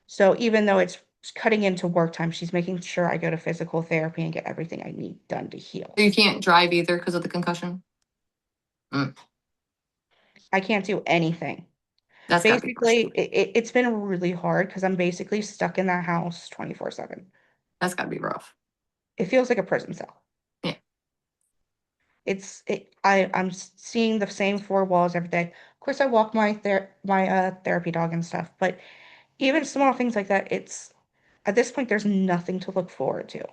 So even though it's cutting into work time, she's making sure I go to physical therapy and get everything I need done to heal. So you can't drive either because of the concussion? Mm, I can't do anything. that's gotta be Basically, frustrating. it's been really hard because I'm basically stuck in that house 24/7. That's gotta be rough. It feels like a prison cell. Yeah. I'm seeing the same 4 walls every day. Of course, I walk my therapy dog and stuff, but even small things like that, it's at this point there's nothing to look forward to.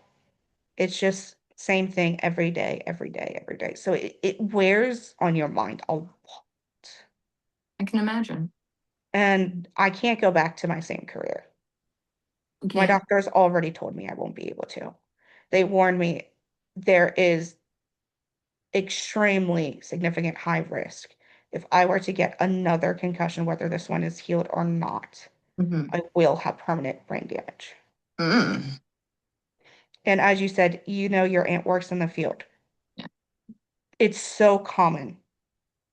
It's just same thing every day, every day, every day. So it wears on your mind a lot. I can imagine. And I can't go back to my same career. You My can't. doctors already told me I won't be able to. They warned me there is extremely significant high risk. If I were to get another concussion, whether this one is healed or not, Hmm. I will have permanent brain damage. Mm. And as you said, your aunt works in the field. Yeah. It's so common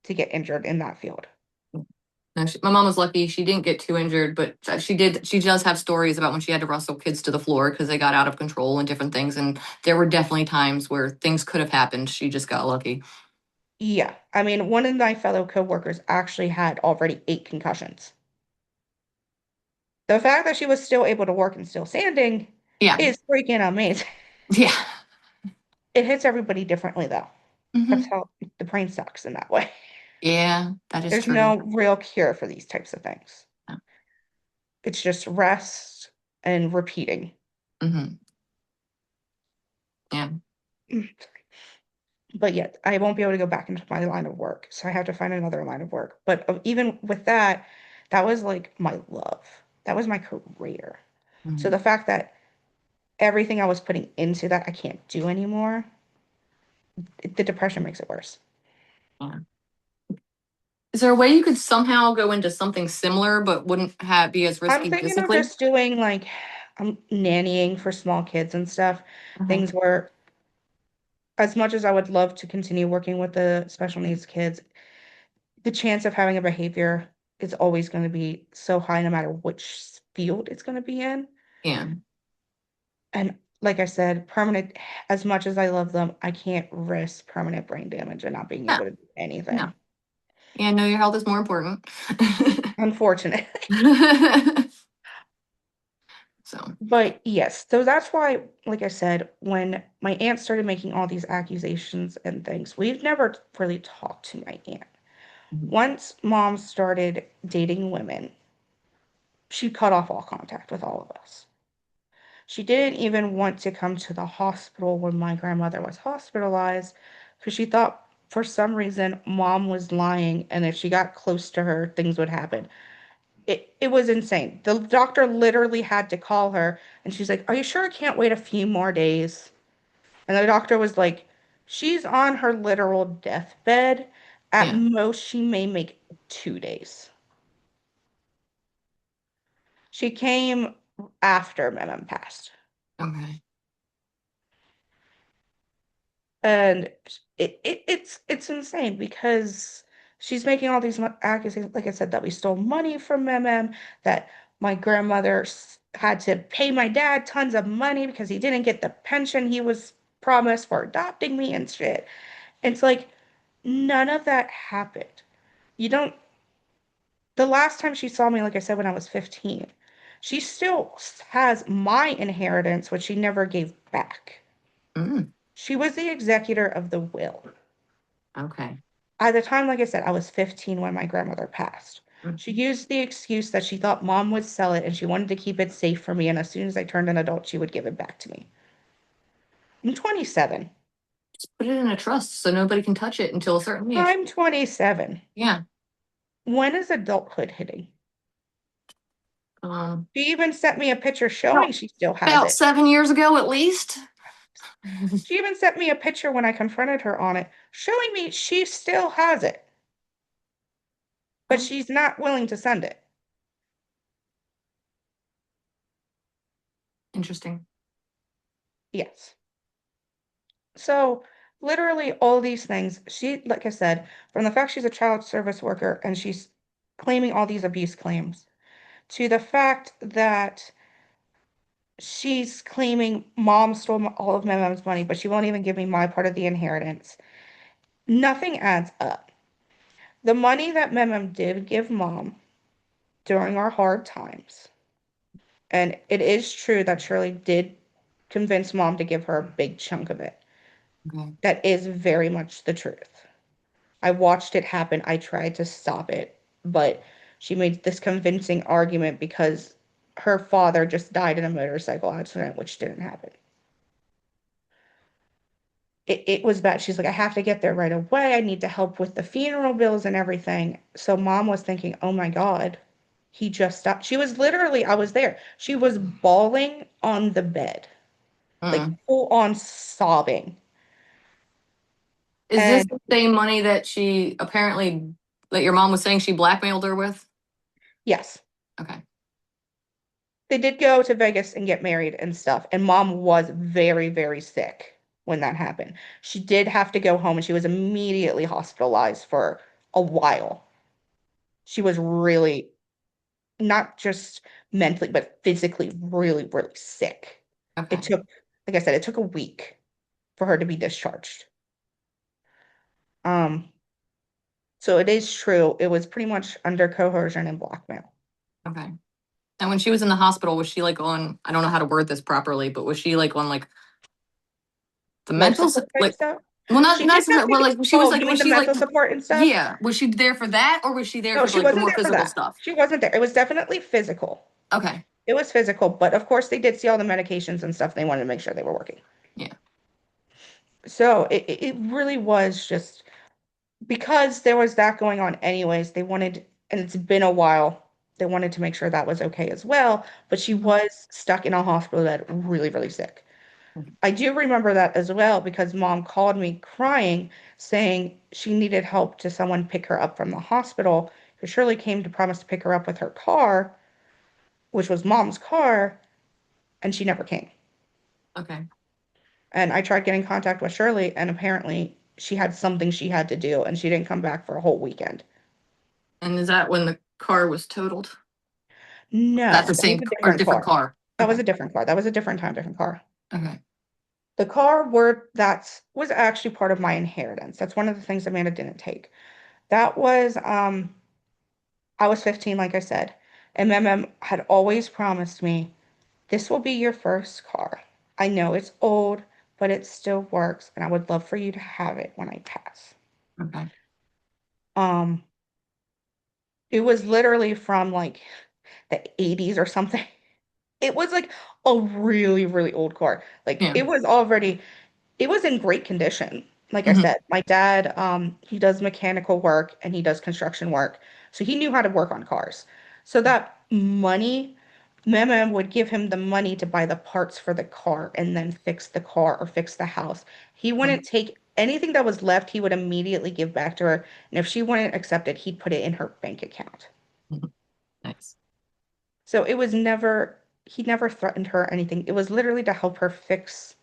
to get injured in that field. No, my mom was lucky. She didn't get too injured, but she did. She does have stories about when she had to wrestle kids to the floor because they got out of control and different things. And there were definitely times where things could have happened. She just got lucky. Yeah, I mean, one of my fellow coworkers actually had already 8 concussions. The fact that she was still able to work and still standing Yeah. is freaking amazing. Yeah. It hits everybody differently, though. That's Hmm. how the brain sucks in that way. Yeah, that is There's true. no real cure for these types of things. It's just rest and repeating. Hmm. Yeah. But yet, I won't be able to go back into my line of work. So I have to find another line of work. But even with that, that was like my love. That was my career. So Mhm. the fact that everything I was putting into that I can't do anymore, the depression makes it worse. Yeah. Is there a way you could somehow go into something similar but wouldn't have be as I'm risky thinking of physically? just doing like nannying for small kids and stuff. Uh-huh. Things where, as much as I would love to continue working with the special needs kids, the chance of having a behavior is always going to be so high no matter which field it's going to be in. Yeah. And like I said, as much as I love them, I can't risk permanent brain damage and not being No, able to do no. anything. Yeah, no, your health is more important. Unfortunate. So, But yes, so that's why, like I said, when my aunt started making all these accusations and things, we've never really talked to my aunt. mhm. Once mom started dating women, she cut off all contact with all of us. She didn't even want to come to the hospital when my grandmother was hospitalized because she thought for some reason mom was lying and if she got close to her, things would happen. It was insane. The doctor literally had to call her and she's like, "Are you sure I can't wait a few more days?" And the doctor was like, "She's on her literal deathbed. At Yeah. most, she may make 2 days." She came after Mem passed. Okay. And it's insane because she's making all these accusations, like I said, that we stole money from Mem, that my grandmother had to pay my dad tons of money because he didn't get the pension he was promised for adopting me and shit. It's like none of that happened. You don't, the last time she saw me, like I said, when I was 15, she still has my inheritance, which she never gave back. Mm. She was the executor of the will. Okay. At the time, like I said, I was 15 when my grandmother passed. Mhm. She used the excuse that she thought mom would sell it and she wanted to keep it safe for me. And as soon as I turned an adult, she would give it back to me. I'm 27. Put it in a trust so nobody can touch it until a certain age. I'm 27. Yeah. When is adulthood hitting? Um, She even sent me a picture showing about, she still has about it. 7 years ago, at least. She even sent me a picture when I confronted her on it, showing me she still has it, but Oh, she's not willing to send it. interesting. Yes. So, literally, all these things, she, like I said, from the fact she's a child service worker and she's claiming all these abuse claims, to the fact that she's claiming mom stole all of my mom's money, but she won't even give me my part of the inheritance. Nothing adds up. The money that Mem did give mom during our hard times, and it is true that Shirley did convince mom to give her a big chunk of it. Okay. That is very much the truth. I watched it happen. I tried to stop it, but she made this convincing argument because her father just died in a motorcycle accident, which didn't happen. It was bad. She's like, I have to get there right away. I need to help with the funeral bills and everything. So mom was thinking, oh my God, he just stopped. She was literally, I was there. She was bawling on the bed, like Mm. full on sobbing. Is this And the same money that she apparently, that your mom was saying she blackmailed her with? yes, Okay. they did go to Vegas and get married and stuff. And mom was very, very sick when that happened. She did have to go home and she was immediately hospitalized for a while. She was really not just mentally, but physically really, really sick. It Okay. took, like I said, it took a week for her to be discharged. Um, so it is true. It was pretty much under coercion and blackmail. Okay. And when she was in the hospital, was she like on, I don't know how to word this properly, but was she like on like the Life mental, support type like, stuff. well, not, She did not, have to well, get, like, she was oh, like, you mean was the she like, mental support and stuff? yeah, was she there for that or was she there No, for she like the wasn't more there for physical that. stuff? She wasn't there. It was definitely physical. Okay. It was physical, but of course they did see all the medications and stuff. They wanted to make sure they were working. Yeah. So it really was just because there was that going on anyways, they wanted, and it's been a while, they wanted to make sure that was okay as well. But she Mhm. was stuck in a hospital bed, really, really sick. Mhm. I do remember that as well because mom called me crying, saying she needed help to someone pick her up from the hospital. Because Shirley came to promise to pick her up with her car, which was mom's car, and she never came. Okay. And I tried getting contact with Shirley, and apparently she had something she had to do, and she didn't come back for a whole weekend. And is that when the car was totaled? That's No, the that was same a or different different car. car? That was Okay. a different car. That was a different time, different car. Okay. The car were that was actually part of my inheritance. That's one of the things Amanda didn't take. That was I was 15, like I said, and my mom had always promised me, this will be your first car. I know it's old, but it still works, and I would love for you to have it when I pass. Okay. Um, it was literally from like the 80s or something. It was like a really, really old car. Like Yeah. it was already, it was in great condition. Like I Hmm. said, my dad, he does mechanical work and he does construction work. So he knew how to work on cars. So that money, Mama would give him the money to buy the parts for the car and then fix the car or fix the house. He wouldn't take anything that was left, he would immediately give back to her. And if she wouldn't accept it, he'd put it in her bank account. Nice. So it was never, he never threatened her or anything. It was literally to help her fix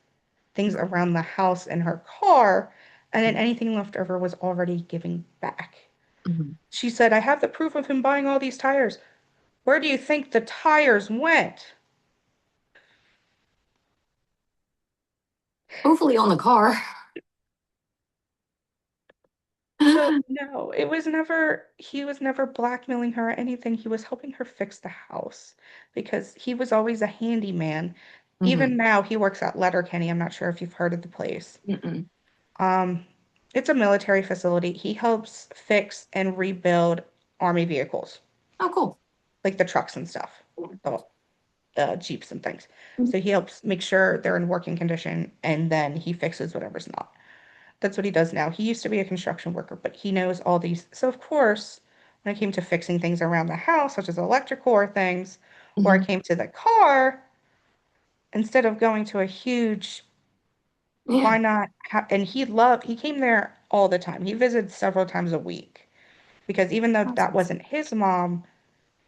things around the house and her car, and then anything left over was already giving back. Mhm. She said, I have the proof of him buying all these tires. Where do you think the tires went? Hopefully on the car. So, no, it was never, he was never blackmailing her or anything. He was helping her fix the house because he was always a handyman. Even now, he works at Letterkenny. I'm not sure if you've heard of the place. Mm-mm. Um, it's a military facility. He helps fix and rebuild army vehicles, Oh, cool. like the trucks and stuff, the Jeeps and things. Mhm. So he helps make sure they're in working condition, and then he fixes whatever's not. That's what he does now. He used to be a construction worker, but he knows all these. So of course, when it came to fixing things around the house, such as electrical or things, or it Mhm. came to the car, instead of going to a huge, Yeah. why not? And he came there all the time. He visited several times a week because even though that Awesome. wasn't his mom,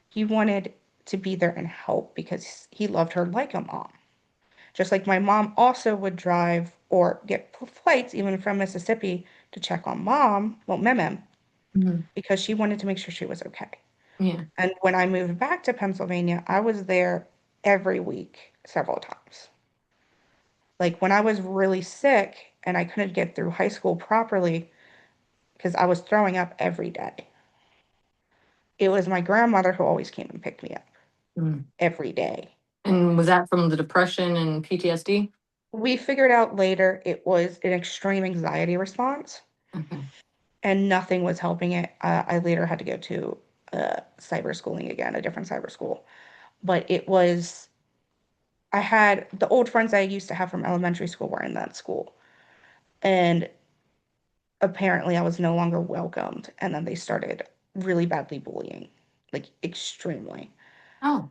he wanted to be there and help because he loved her like a mom. Just like my mom also would drive or get flights even from Mississippi to check on mom, well, Mem, Mhm. because she wanted to make sure she was okay. Yeah. And when I moved back to Pennsylvania, I was there every week, several times. Like when I was really sick and I couldn't get through high school properly because I was throwing up every day, it was my grandmother who always came and picked me up Mm. every day. And was that from the depression and PTSD? We figured out later it was an extreme anxiety response Okay. and nothing was helping it. I later had to go to cyber schooling again, a different cyber school. But it was, I had the old friends I used to have from elementary school were in that school. And apparently I was no longer welcomed. And then they started really badly bullying, like extremely. Oh,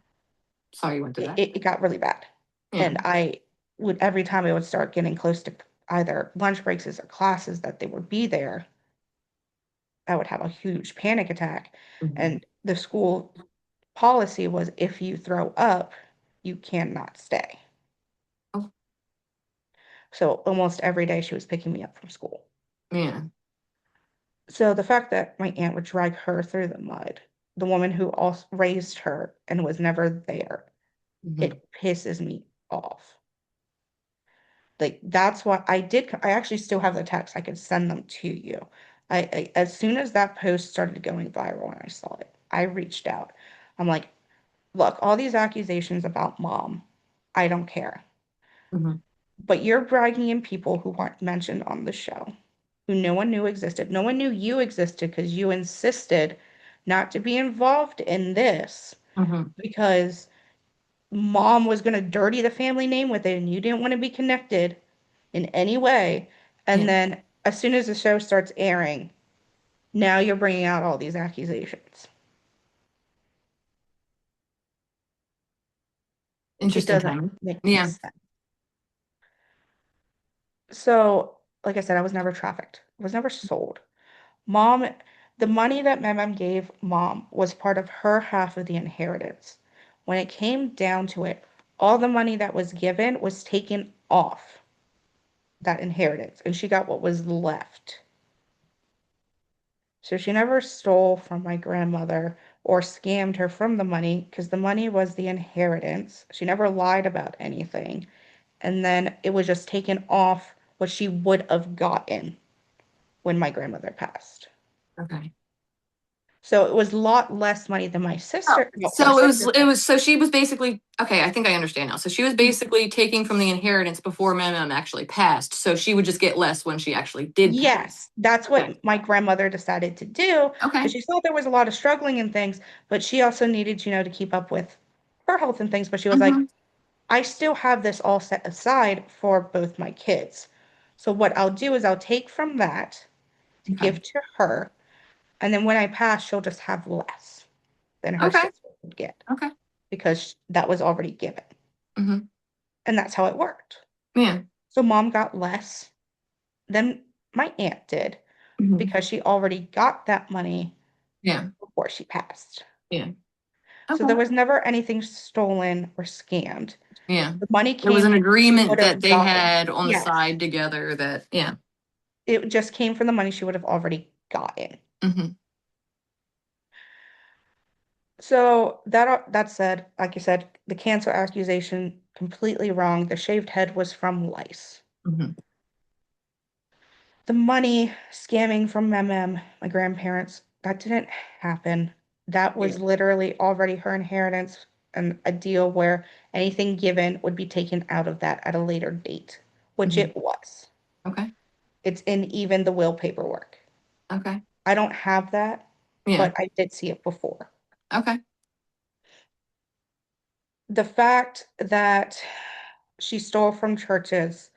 sorry you went through It, that. it, it got really bad. Yeah. And I would, every time I would start getting close to either lunch breaks or classes that they would be there, I would have a huge panic attack. Mhm. And the school policy was if you throw up, you cannot stay. Oh, So almost every day she was picking me up from school. yeah. So the fact that my aunt would drag her through the mud, the woman who also raised her and was never there, Mhm. it pisses me off. Like that's what I did. I actually still have the text. I could send them to you. As soon as that post started going viral and I saw it, I reached out. I'm like, look, all these accusations about mom, I don't care. Mhm. But you're bragging in people who weren't mentioned on the show, who no one knew existed. No one knew you existed because you insisted not to be involved in this Mhm. because mom was going to dirty the family name with it and you didn't want to be connected in any way. And Yeah. then as soon as the show starts airing, now you're bringing out all these accusations. It Interesting doesn't time. make any Yeah. sense. So, like I said, I was never trafficked. I was never sold. Mom, the money that my mom gave mom was part of her half of the inheritance. When it came down to it, all the money that was given was taken off that inheritance, and she got what was left. So she never stole from my grandmother or scammed her from the money because the money was the inheritance. She never lied about anything. And then it was just taken off what she would have gotten when my grandmother passed. Okay. So it was a lot less money than my Oh, sister. No, my so sister it got. was so she was basically okay, I think I understand now. So she was basically taking from the inheritance before Mem actually passed. So she would just get less when she actually did pass. Yes, that's Okay. what my grandmother decided to do because Okay. she saw there was a lot of struggling and things, but she also needed, to keep up with her health and things. But she was like, Hmm. I still have this all set aside for both my kids. So what I'll do is I'll take from that to Okay. give to her, and then when I pass, she'll just have less than her Okay. sister would get Okay. because that was already given. Hmm. And that's how it worked. Yeah. So mom got less than my aunt did Hmm. because she already got that money Yeah. before she passed. Yeah. So Okay. there was never anything stolen or scammed. Yeah. The money There was came an from what she would agreement that have they gotten. had on the Yes. side together that yeah. It just came from the money she would have already gotten. Hmm. So that said, like you said, the cancer accusation completely wrong. The shaved head was from lice. Hmm. The money scamming from my grandparents, that didn't happen. That Yeah. was literally already her inheritance a deal where anything given would be taken out of that at a later date, which Mhm. it was. Okay. It's in even the will paperwork. Okay. I don't have that, Yeah. but I did see it before. Okay. The fact that she stole from churches,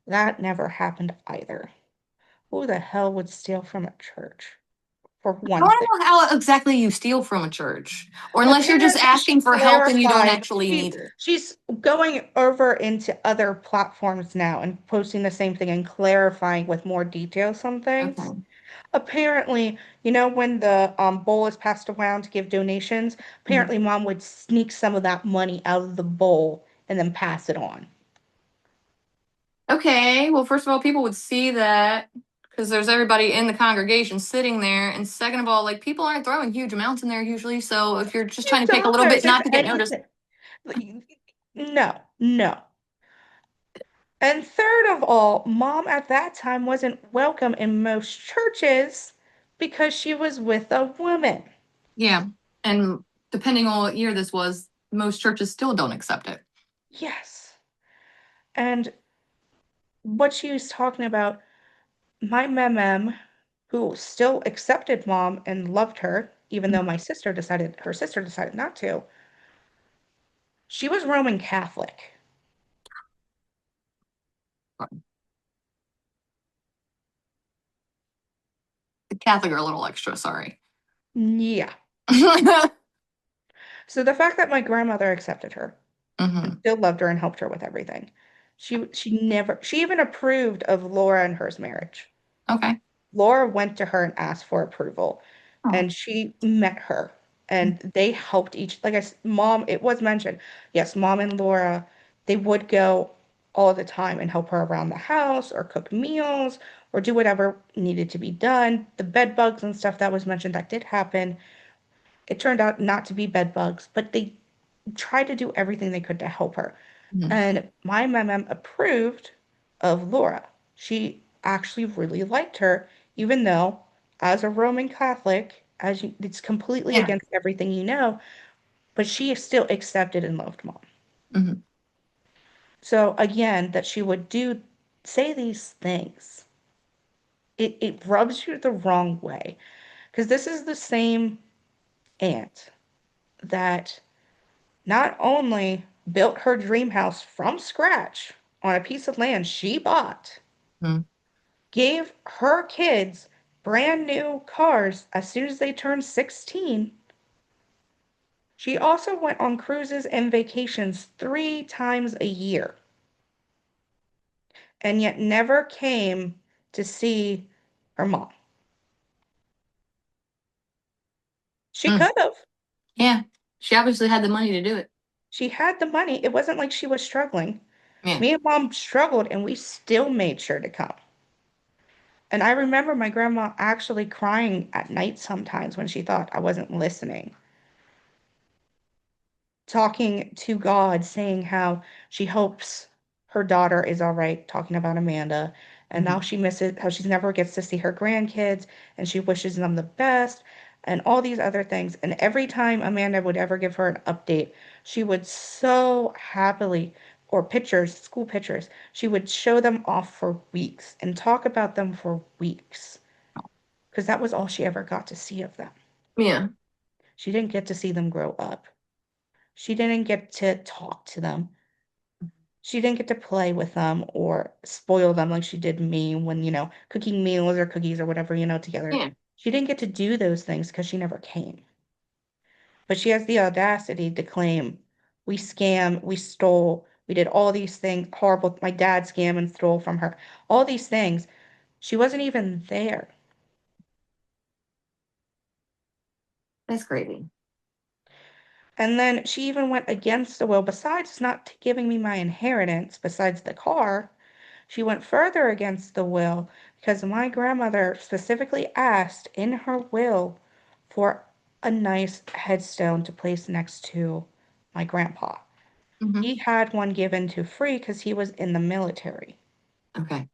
that never happened either. Who the hell would steal from a church? For I one want thing. to know how exactly you steal from a church, or unless you're just Apparently, she asking for help and you don't clarified. actually need it. She's going over into other platforms now and posting the same thing and clarifying with more details some things. Okay. Apparently, when the bowl is passed around to give donations, Mhm. apparently mom would sneak some of that money out of the bowl and then pass it on. Okay. Well, first of all, people would see that because there's everybody in the congregation sitting there, and second of all, like people aren't throwing huge amounts in there usually. So if you're just trying Few to take a little bit, dollars, if not to get noticed. anything. No, no. And third of all, mom at that time wasn't welcome in most churches because she was with a woman. Yeah. And depending on what year this was, most churches still don't accept it. Yes. And what she was talking about, my mem, who still accepted mom and loved her, even though her sister decided not to, she was Roman Catholic. The Catholic are a little extra, sorry. Yeah. Hmm. So the fact that my grandmother accepted her and still loved her and helped her with everything, she even approved of Laura and her's marriage. Okay. Laura went to her and asked for approval, Oh. and she met her, and they helped like mom, it was mentioned, yes, mom and Laura, they would go all the time and help her around the house or cook meals or do whatever needed to be done. The bed bugs and stuff that was mentioned, that did happen. It turned out not to be bed bugs, but they tried to do everything they could to help her. Mhm. And my mom approved of Laura. She actually really liked her, even though, as a Roman Catholic, it's completely Yeah. against everything but she still accepted and loved mom. Mhm. So again, that she would say these things, it rubs you the wrong way. Because this is the same aunt that not only built her dream house from scratch on a piece of land she bought, Mhm. gave her kids brand new cars as soon as they turned 16. She also went on cruises and vacations 3 times a year, and yet never came to see her mom. She Mm. could have. Yeah. She obviously had the money to do it. She had the money. It wasn't like she was struggling. Yeah. Me and mom struggled, and we still made sure to come. And I remember my grandma actually crying at night sometimes when she thought I wasn't listening, talking to God, saying how she hopes her daughter is all right, talking about Amanda, and now Mhm. she misses how she never gets to see her grandkids, and she wishes them the best, and all these other things. And every time Amanda would ever give her an update, she would so happily, or pictures, school pictures, she would show them off for weeks and talk about them for weeks because that was all she ever got to see of them. Yeah. She didn't get to see them grow up. She didn't get to talk to them. She didn't get to play with them or spoil them like she did me when, cooking meals or cookies or whatever, together. Yeah. She didn't get to do those things because she never came. But she has the audacity to claim we scam, we stole, we did all these things horrible. My dad scammed and stole from her. All these things. She wasn't even there. That's crazy. And then she even went against the will, besides not giving me my inheritance, besides the car, she went further against the will because my grandmother specifically asked in her will for a nice headstone to place next to my grandpa. Hmm. He had one given to free because he was in the military. Okay.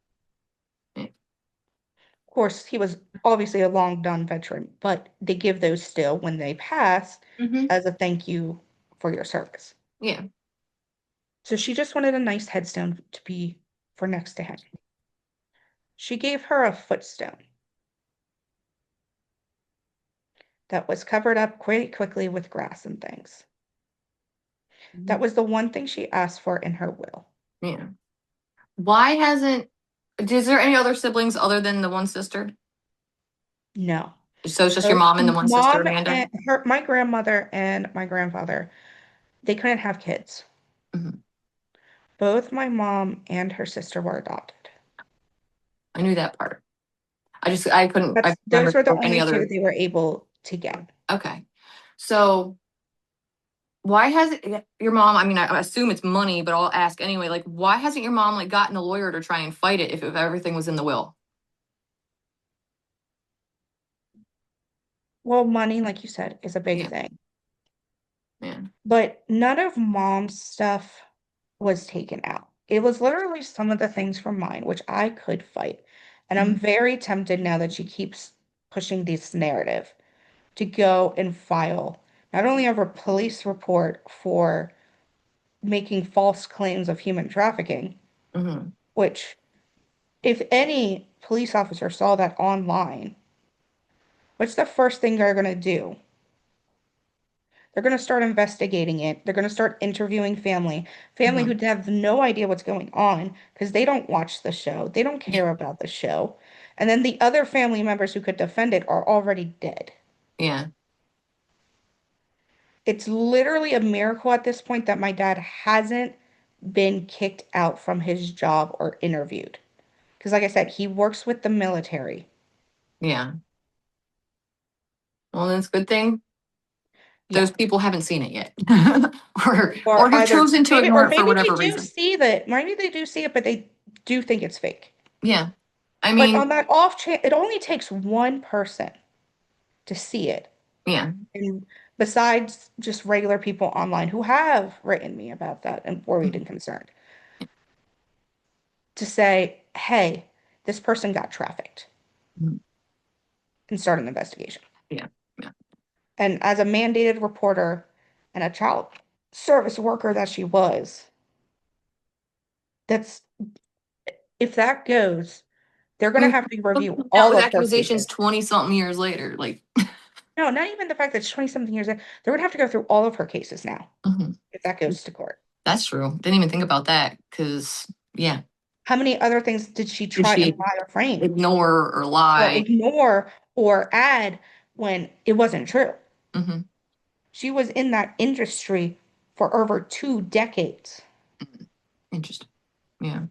Yeah. Of course, he was obviously a long done veteran, but they give those still when they pass Hmm. as a thank you for your service. Yeah. So she just wanted a nice headstone to be for next to him. She gave her a footstone that was covered up quite quickly with grass and things. That was the one thing she asked for in her will. Yeah. Why hasn't, is there any other siblings other than the one sister? No. So it's just your mom and the one sister, Mom Amanda? and my grandmother and my grandfather, they couldn't have kids. Mhm. Both my mom and her sister were adopted. I knew that part. I couldn't, I Those remember were the any only two other. they were able to get. Okay. So why hasn't your mom, I mean, I assume it's money, but I'll ask anyway, like, why hasn't your mom like gotten a lawyer to try and fight it if everything was in the will? Well, money, like you said, is a big Yeah. thing. Yeah. But none of mom's stuff was taken out. It was literally some of the things from mine, which I could fight. And I'm very tempted now that she keeps pushing this narrative to go and file not only a police report for making false claims of human trafficking, Mm-hmm. which if any police officer saw that online, what's the first thing they're going to do? They're going to start investigating it. They're going to start interviewing family Mm-hmm. who have no idea what's going on because they don't watch the show. They don't care about the show. And then the other family members who could defend it are already dead. Yeah. It's literally a miracle at this point that my dad hasn't been kicked out from his job or interviewed. Because, like I said, he works with the military. Yeah. Well, that's a good thing. Yeah. Those people haven't seen it yet. or Or have either chosen to maybe, ignore or it for maybe they whatever do reason. see that. Maybe they do see it, but they do think it's fake. Yeah. I But mean, on that off chance, it only takes one person to see it. yeah. And besides just regular people online who have written me about that and worried and concerned, to say, hey, this person got trafficked Mhm. and start an investigation. Yeah. Yeah. And as a mandated reporter and a child service worker that she was, that's if that goes, they're I going to mean, have to review out all with of her accusations cases. 20 something years later. Like, No, not even the fact that she's 20 something years in. They're going to have to go through all of her cases now mhm. if that goes to court. That's true. Didn't even think about that because, yeah. How many other things did she Did try and she lie or frame ignore or or lie? ignore or add when it wasn't true? Hmm. She was in that industry for over 2 decades. Interesting. Yeah.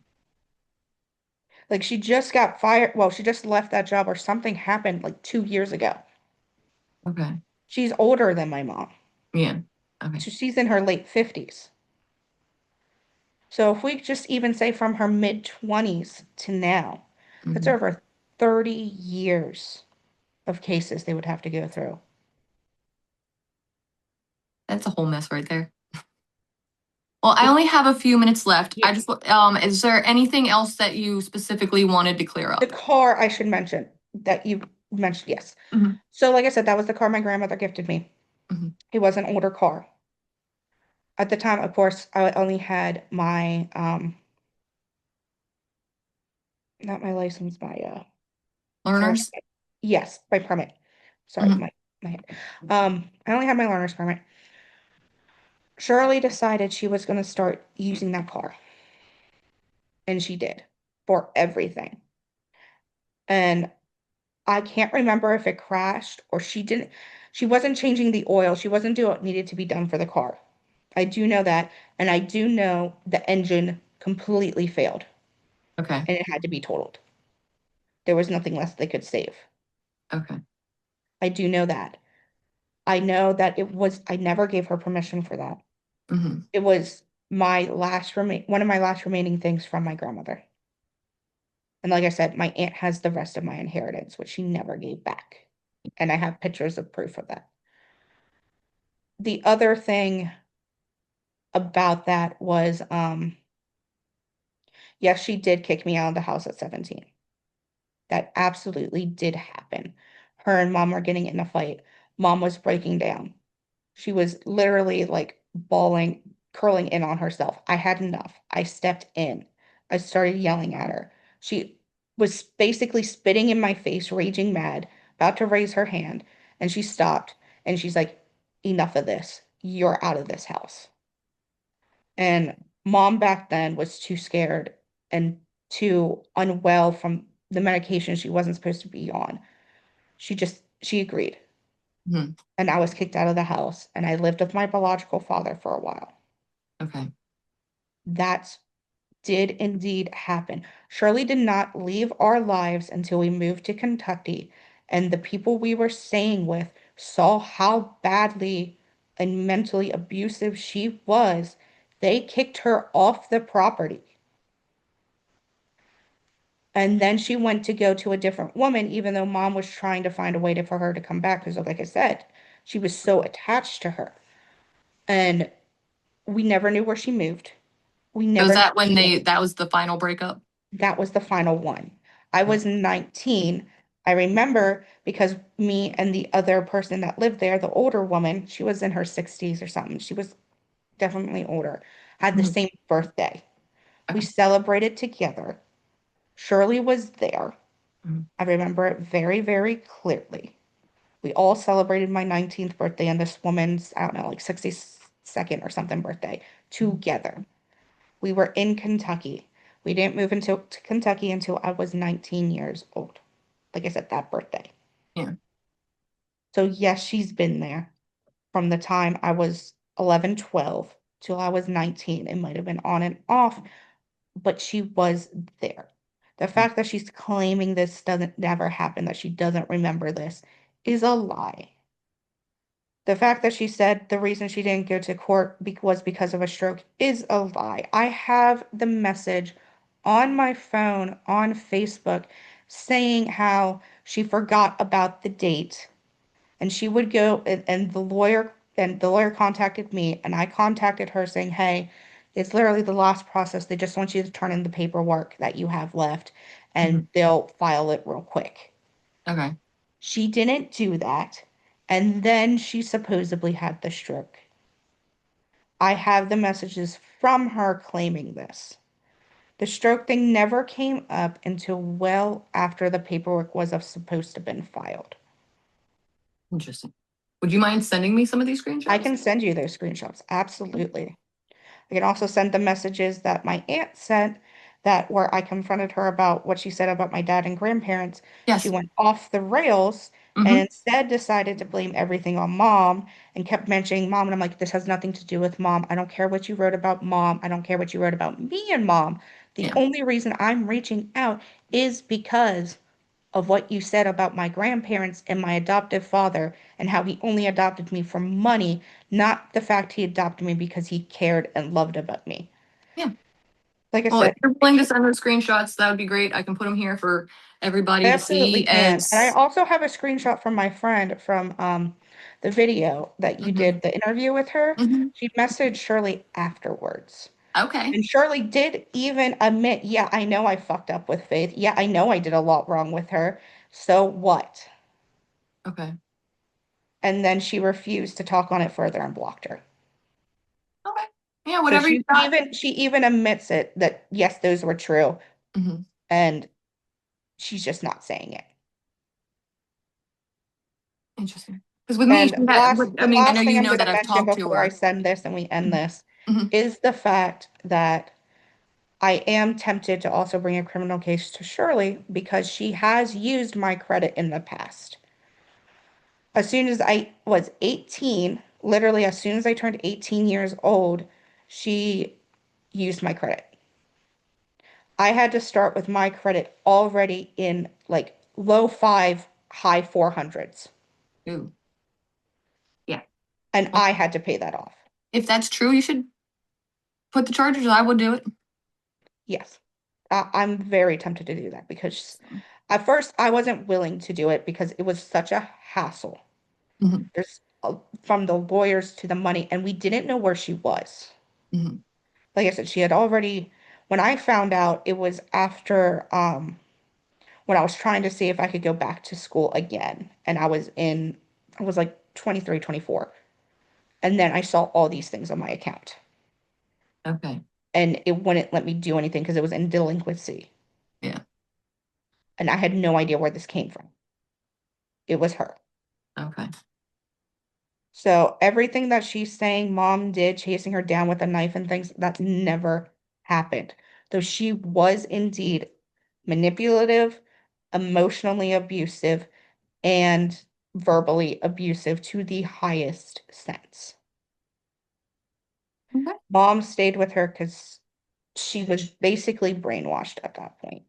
Like she just got fired. Well, she just left that job or something happened like 2 years ago. Okay. She's older than my mom. Yeah. Okay. So she's in her late 50s. So if we just even say from her mid 20s to now, that's Hmm. over 30 years of cases they would have to go through. That's a whole mess right there. Well, I only have a few minutes left. Yeah. I just, is there anything else that you specifically wanted to clear The up? car I should mention that you mentioned, yes. Mhm. So like I said, that was the car my grandmother gifted me. Mhm. It was an older car. At the time, of course, I only had my not my license, my permit. Learners? Yes, my permit. Sorry, Mhm. my head. I only had my learner's permit. Shirley decided she was going to start using that car, and she did for everything. And I can't remember if it crashed or she didn't. She wasn't changing the oil. She wasn't doing what needed to be done for the car. I do know that, and I do know the engine completely failed Okay. and it had to be totaled. There was nothing less they could save. Okay. I do know that. I know that I never gave her permission for that. Hmm. It was one of my last remaining things from my grandmother. And like I said, my aunt has the rest of my inheritance, which she never gave back. And I have pictures of proof of that. The other thing about that was, yes, she did kick me out of the house at 17. That absolutely did happen. Her and mom were getting in a fight. Mom was breaking down. She was literally like bawling, curling in on herself. I had enough. I stepped in. I started yelling at her. She was basically spitting in my face, raging mad, about to raise her hand, and she stopped and she's like, enough of this. You're out of this house. And mom back then was too scared and too unwell from the medication she wasn't supposed to be on. She agreed. Mhm. And I was kicked out of the house and I lived with my biological father for a while. Okay. That did indeed happen. Shirley did not leave our lives until we moved to Kentucky, and the people we were staying with saw how badly and mentally abusive she was. They kicked her off the property. And then she went to go to a different woman, even though mom was trying to find a way for her to come back. Because, like I said, she was so attached to her. And we never knew where she moved. We So is never that when knew. that was the final breakup? That was the final one. I Okay. was 19. I remember because me and the other person that lived there, the older woman, she was in her 60s or something. She was definitely older, had the Mhm. same birthday. We Okay. celebrated together. Shirley was there. Mhm. I remember it very, very clearly. We all celebrated my 19th birthday and this woman's, I don't know, like 62nd or something birthday Mhm. together. We were in Kentucky. We didn't move into to Kentucky until I was 19 years old. Like I said, that birthday. Yeah. So yes, she's been there from the time I was 11, 12 till I was 19. It might have been on and off, but she was there. The fact that she's claiming this doesn't never happen, that she doesn't remember this, is a lie. The fact that she said the reason she didn't go to court was because of a stroke is a lie. I have the message on my phone on Facebook saying how she forgot about the date and she would go and the lawyer contacted me and I contacted her saying, "Hey, it's literally the last process. They just want you to turn in the paperwork that you have left and Mhm. they'll file it real quick." Okay. She didn't do that, and then she supposedly had the stroke. I have the messages from her claiming this. The stroke thing never came up until well after the paperwork was supposed to have been filed. Interesting. Would you mind sending me some of these I screenshots? can send you those screenshots, absolutely. I can also send the messages that my aunt sent that where I confronted her about what she said about my dad and grandparents. She Yes. went off the rails and Mm-hmm. instead decided to blame everything on mom and kept mentioning mom. And I'm like, this has nothing to do with mom. I don't care what you wrote about mom. I don't care what you wrote about me and mom. The Yeah. only reason I'm reaching out is because of what you said about my grandparents and my adoptive father and how he only adopted me for money, not the fact he adopted me because he cared and loved about me. Yeah. Like I Well, if said, you're willing to send those screenshots, that would be great. I can put them here for I everybody to absolutely see. can. And I also have a screenshot from my friend from the video that you Mhm. did the interview with her. Mhm. She messaged Shirley afterwards. Okay. And Shirley did even admit, yeah, I know I fucked up with Faith. Yeah, I know I did a lot wrong with her. So what? Okay. And then she refused to talk on it further and blocked her. Okay. Yeah, So whatever you got. she even admits it that yes, those were true, Mhm. and she's just not saying it. Interesting. Because with me, And she had, I the mean, I know last thing you I'm know going that to I've mention talked to before I her. send this and we end this Mhm. is the fact that I am tempted to also bring a criminal case to Shirley because she has used my credit in the past. As soon as I was 18, literally as soon as I turned 18 years old, she used my credit. I had to start with my credit already in like low five, high 400s, Ooh. Yeah. and Well, I had to pay that off. if that's true, you should put the charges. I would do it. Yes, I'm very tempted to do that because at first I wasn't willing to do it because it was such a hassle. Mhm. There's from the lawyers to the money, and we didn't know where she was. Mhm. Like I said, she had already, when I found out, it was after when I was trying to see if I could go back to school again, and I was like 23, 24. And then I saw all these things on my account. Okay. And it wouldn't let me do anything because it was in delinquency. Yeah. And I had no idea where this came from. It was her. Okay. So everything that she's saying mom did, chasing her down with a knife and things, that never happened. Though she was indeed manipulative, emotionally abusive, and verbally abusive to the highest sense. Okay. Mom stayed with her because she was basically brainwashed at that point.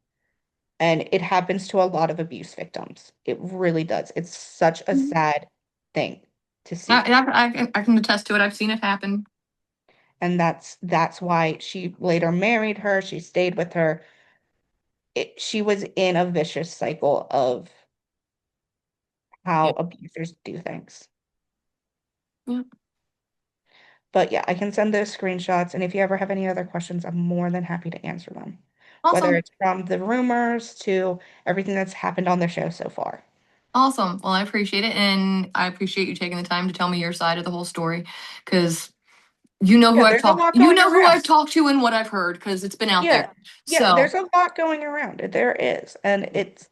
And it happens to a lot of abuse victims. It really does. It's such a Mhm. sad thing to see. I can attest to it. I've seen it happen. And that's why she later married her. She stayed with her. She was in a vicious cycle of how Yeah. abusers do things. Yeah. But yeah, I can send those screenshots. And if you ever have any other questions, I'm more than happy to answer them, whether Awesome. it's from the rumors to everything that's happened on the show so far. Awesome. Well, I appreciate it. And I appreciate you taking the time to tell me your side of the whole story because Yeah, there's a lot you going know who I've around. talked to and what I've heard because it's been out Yeah, there. yeah, So, there's a lot going around. There is. And it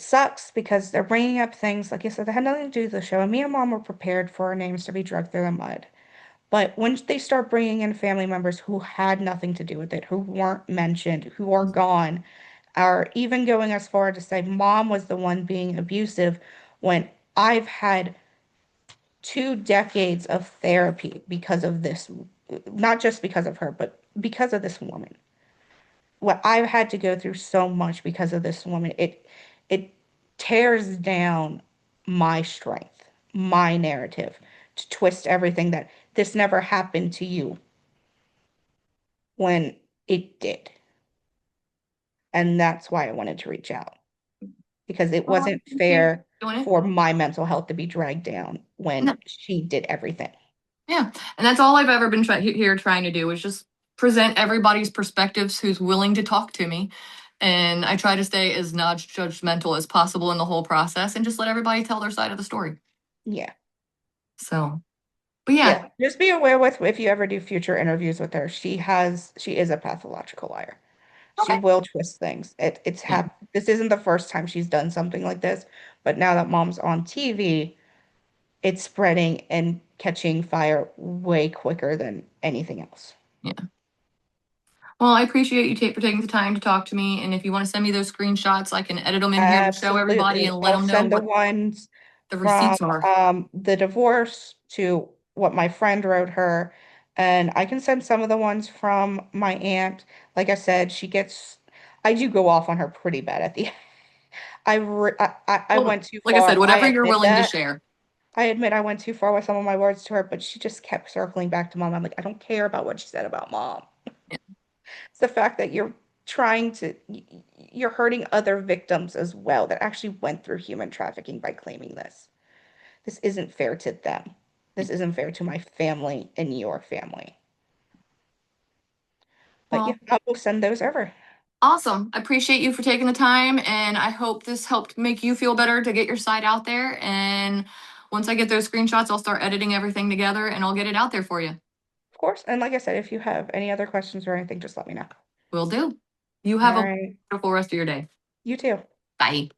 sucks because they're bringing up things, like you said, that had nothing to do with the show. And me and mom were prepared for our names to be dragged through the mud. But when they start bringing in family members who had nothing to do with it, who weren't mentioned, who are gone, or even going as far to say mom was the one being abusive when I've had 2 decades of therapy because of this, not just because of her, but because of this woman. What I've had to go through so much because of this woman, it tears down my strength, my narrative, to twist everything that this never happened to you when it did. And that's why I wanted to reach out because it well, I wasn't appreciate you fair doing it. for my mental health to be dragged down when No, she did everything. yeah. And that's all I've ever been here trying to do is just present everybody's perspectives who's willing to talk to me. And I try to stay as not judgmental as possible in the whole process and just let everybody tell their side of the story. Yeah. So, but yeah, Yeah. Just be aware with if you ever do future interviews with her, she is a pathological liar. She okay. will twist things. Yeah. This isn't the first time she's done something like this, but now that mom's on TV, it's spreading and catching fire way quicker than anything else. Yeah. Well, I appreciate you for taking the time to talk to me. And if you want to send me those screenshots, I can edit them in here to show everybody Absolutely. and let I'll them know send the what ones the from receipts are. the divorce to what my friend wrote her, and I can send some of the ones from my aunt. Like I said, I do go off on her pretty bad at the I Well, went too like I said, far. I whatever you're admit willing to that. share. I admit I went too far with some of my words to her, but she just kept circling back to mom. I'm like, I don't care about what she said about mom. Yeah. It's the fact that you're hurting other victims as well that actually went through human trafficking by claiming this. This isn't fair to them. This isn't fair to my family and your family. But yeah, Well, I will send those over. awesome. I appreciate you for taking the time, and I hope this helped make you feel better to get your side out there. And once I get those screenshots, I'll start editing everything together and I'll get it out there for you. Of course. And like I said, if you have any other questions or anything, just let me know. Will do. You All have a right. wonderful rest of your day. You too. Bye.